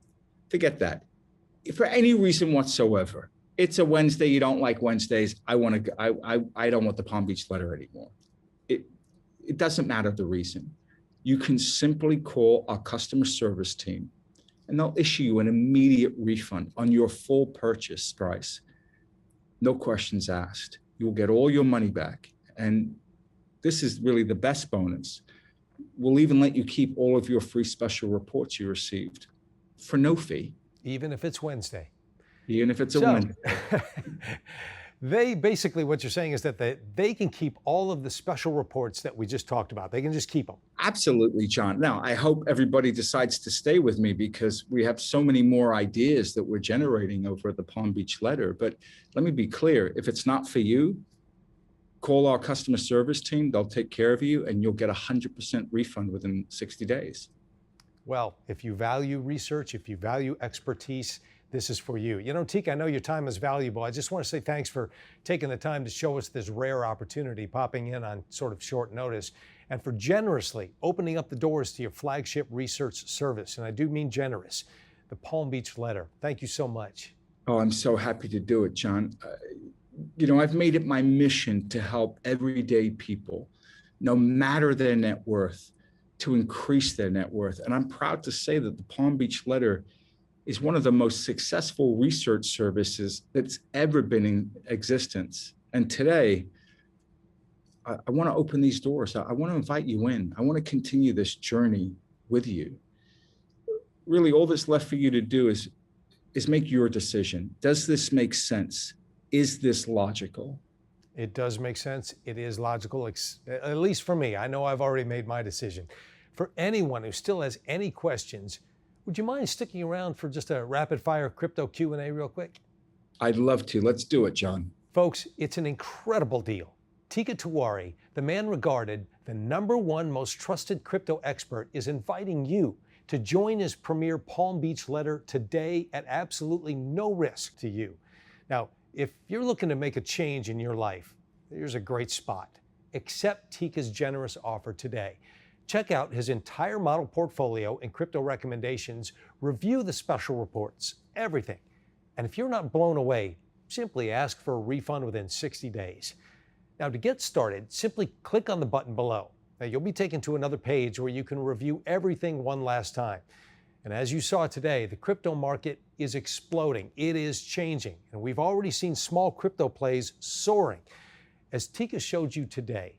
forget that. If for any reason whatsoever, it's a Wednesday, you don't like Wednesdays, I don't want the Palm Beach letter anymore. It doesn't matter the reason. You can simply call our customer service team, and they'll issue you an immediate refund on your full purchase price. No questions asked. You'll get all your money back. And this is really the best bonus. We'll even let you keep all of your free special reports you received for no fee. Even if it's Wednesday. Even if it's a Wednesday. They basically, what you're saying is that they can keep all of the special reports that we just talked about. They can just keep them. Absolutely, John. Now, I hope everybody decides to stay with me because we have so many more ideas that we're generating over at the Palm Beach Letter. But let me be clear, if it's not for you, call our customer service team. They'll take care of you and you'll get 100% refund within 60 days. Well, if you value research, if you value expertise, this is for you. You know, Teeka, I know your time is valuable. I just want to say thanks for taking the time to show us this rare opportunity, popping in on sort of short notice, and for generously opening up the doors to your flagship research service. And I do mean generous, the Palm Beach Letter. Thank you so much. Oh, I'm so happy to do it, John. You know, I've made it my mission to help everyday people, no matter their net worth, to increase their net worth. And I'm proud to say that the Palm Beach Letter is one of the most successful research services that's ever been in existence. And today, I want to open these doors. I want to invite you in. I want to continue this journey with you. Really, all that's left for you to do is make your decision. Does this make sense? Is this logical? It does make sense. It is logical, at least for me. I know I've already made my decision. For anyone who still has any questions, would you mind sticking around for just a rapid fire crypto Q&A real quick? I'd love to. Let's do it, John. Folks, it's an incredible deal. Teeka Tiwari, the man regarded the #1 most trusted crypto expert, is inviting you to join his premier Palm Beach Letter today at absolutely no risk to you. Now, if you're looking to make a change in your life, here's a great spot. Accept Teeka's generous offer today. Check out his entire model portfolio and crypto recommendations, review the special reports, everything. And if you're not blown away, simply ask for a refund within 60 days. Now, to get started, simply click on the button below. Now, you'll be taken to another page where you can review everything one last time. And as you saw today, the crypto market is exploding. It is changing. And we've already seen small crypto plays soaring. As Teeka showed you today,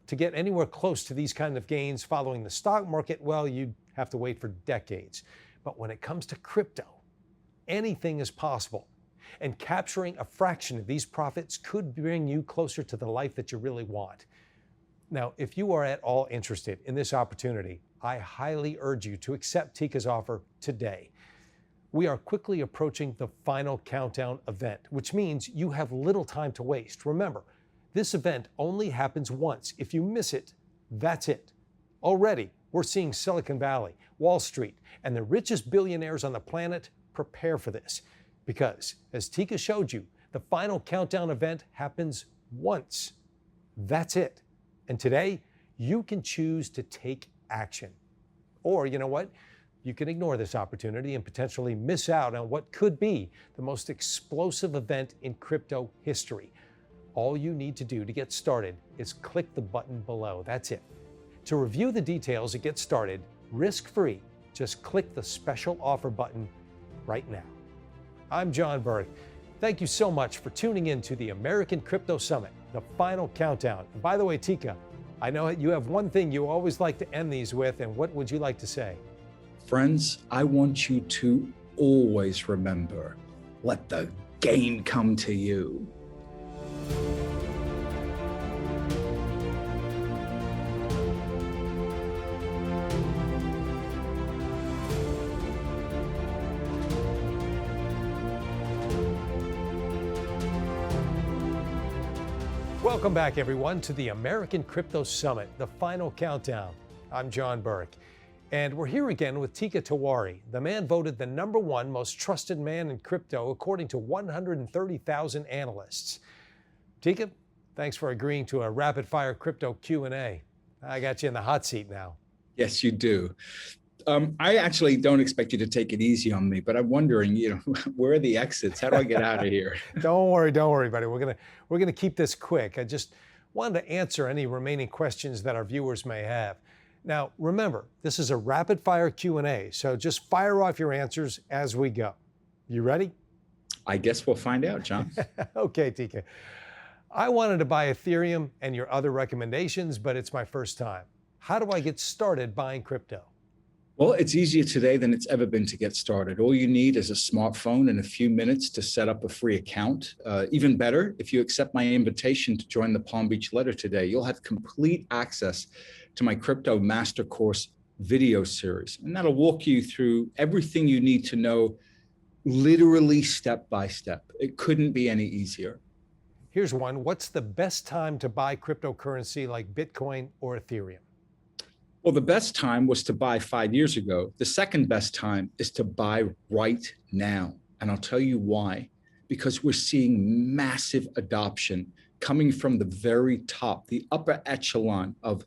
to get anywhere close to these kind of gains following the stock market, well, you'd have to wait for decades. But when it comes to crypto, anything is possible. And capturing a fraction of these profits could bring you closer to the life that you really want. Now, if you are at all interested in this opportunity, I highly urge you to accept Teeka's offer today. We are quickly approaching the final countdown event, which means you have little time to waste. Remember, this event only happens once. If you miss it, that's it. Already, we're seeing Silicon Valley, Wall Street, and the richest billionaires on the planet prepare for this. Because, as Teeka showed you, the final countdown event happens once. That's it. And today, you can choose to take action. Or, you know what? You can ignore this opportunity and potentially miss out on what could be the most explosive event in crypto history. All you need to do to get started is click the button below. That's it. To review the details and get started, risk-free, just click the special offer button right now. I'm John Burke. Thank you so much for tuning in to the American Crypto Summit, the final countdown. And by the way, Teeka, I know you have one thing you always like to end these with, and what would you like to say? Friends, I want you to always remember, let the gain come to you. Welcome back, everyone, to the American Crypto Summit, the final countdown. I'm John Burke, and we're here again with Teeka Tiwari, the man voted the #1 most trusted man in crypto according to 130,000 analysts. Teeka, thanks for agreeing to a rapid-fire crypto Q&A. I got you in the hot seat now. Yes, you do. I actually don't expect you to take it easy on me, but I'm wondering, where are the exits? How do I get out of here? Don't worry, buddy. We're gonna keep this quick. I just wanted to answer any remaining questions that our viewers may have. Now, remember, this is a rapid-fire Q&A, so just fire off your answers as we go. You ready? I guess we'll find out, John. Okay, Teeka. I wanted to buy Ethereum and your other recommendations, but it's my first time. How do I get started buying crypto? Well, it's easier today than it's ever been to get started. All you need is a smartphone and a few minutes to set up a free account. Even better, if you accept my invitation to join the Palm Beach Letter today, you'll have complete access to my Crypto Master Course video series. And that'll walk you through everything you need to know, literally step by step. It couldn't be any easier. Here's one. What's the best time to buy cryptocurrency like Bitcoin or Ethereum? Well, the best time was to buy 5 years ago. The second best time is to buy right now. And I'll tell you why. Because we're seeing massive adoption coming from the very top, the upper echelon of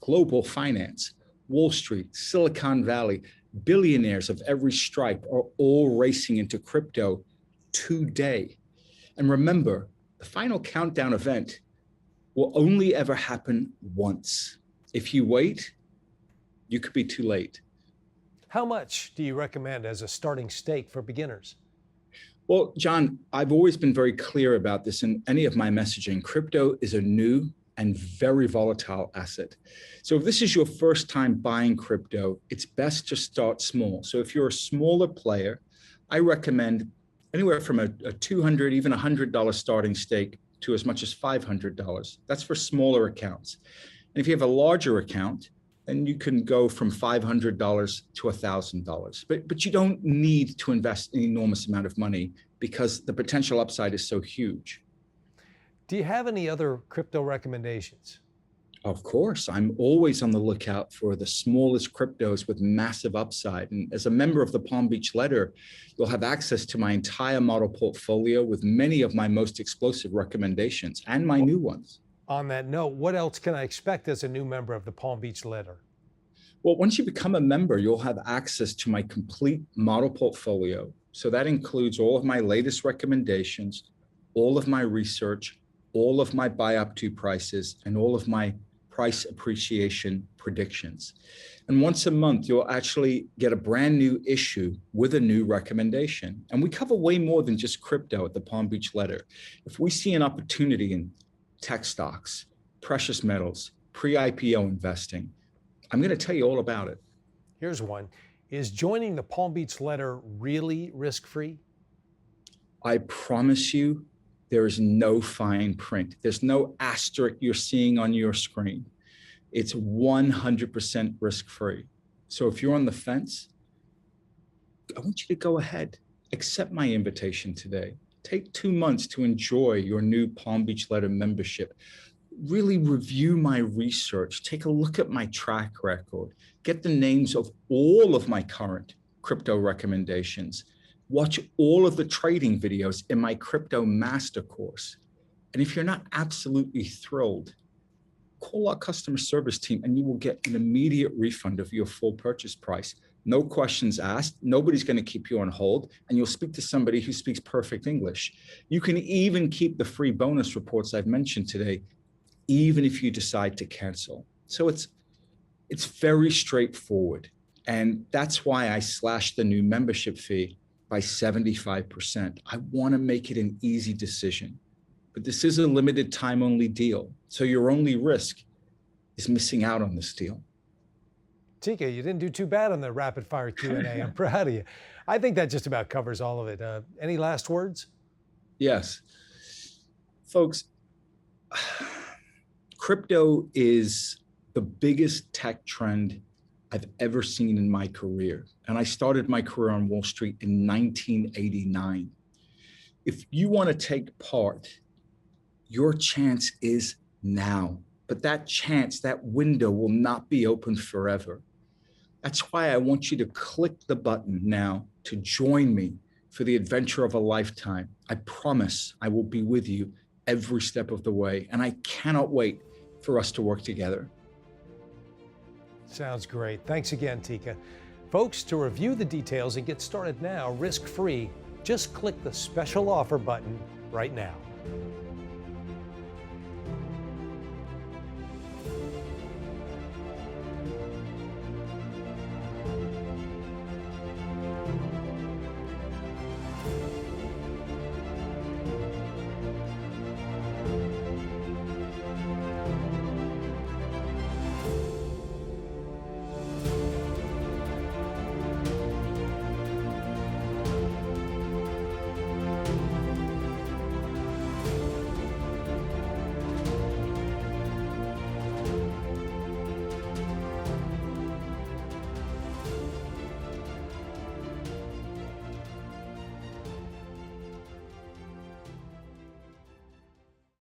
global finance. Wall Street, Silicon Valley, billionaires of every stripe are all racing into crypto today. And remember, the final countdown event will only ever happen once. If you wait, you could be too late. How much do you recommend as a starting stake for beginners? Well, John, I've always been very clear about this in any of my messaging. Crypto is a new and very volatile asset. So if this is your first time buying crypto, it's best to start small. So if you're a smaller player, I recommend anywhere from a $200, even $100 starting stake to as much as $500. That's for smaller accounts. And if you have a larger account, then you can go from $500 to $1,000. But you don't need to invest an enormous amount of money because the potential upside is so huge. Do you have any other crypto recommendations? Of course, I'm always on the lookout for the smallest cryptos with massive upside. And as a member of the Palm Beach Letter, you'll have access to my entire model portfolio with many of my most explosive recommendations and my new ones. On that note, what else can I expect as a new member of the Palm Beach Letter? Well, once you become a member, you'll have access to my complete model portfolio. So that includes all of my latest recommendations, all of my research, all of my buy up to prices, and all of my price appreciation predictions. And once a month, you'll actually get a brand new issue with a new recommendation. And we cover way more than just crypto at the Palm Beach Letter. If we see an opportunity in tech stocks, precious metals, pre-IPO investing, I'm going to tell you all about it. Here's one. Is joining the Palm Beach Letter really risk-free? I promise you, there is no fine print. There's no asterisk you're seeing on your screen. It's 100% risk-free. So if you're on the fence, I want you to go ahead, accept my invitation today. Take 2 months to enjoy your new Palm Beach Letter membership. Really review my research. Take a look at my track record. Get the names of all of my current crypto recommendations. Watch all of the trading videos in my Crypto Master Course. And if you're not absolutely thrilled, call our customer service team and you will get an immediate refund of your full purchase price. No questions asked. Nobody's going to keep you on hold, and you'll speak to somebody who speaks perfect English. You can even keep the free bonus reports I've mentioned today, even if you decide to cancel. So it's very straightforward. And that's why I slashed the new membership fee by 75%. I want to make it an easy decision. But this is a limited time only deal. So your only risk is missing out on this deal. Teeka, you didn't do too bad on the rapid fire Q&A. I'm proud of you. I think that just about covers all of it. Any last words? Yes. Folks, crypto is the biggest tech trend I've ever seen in my career. And I started my career on Wall Street in 1989. If you want to take part, your chance is now. But that chance, that window will not be open forever. That's why I want you to click the button now to join me for the adventure of a lifetime. I promise I will be with you every step of the way. And I cannot wait for us to work together. Sounds great. Thanks again, Teeka. Folks, to review the details and get started now, risk-free, just click the special offer button right now.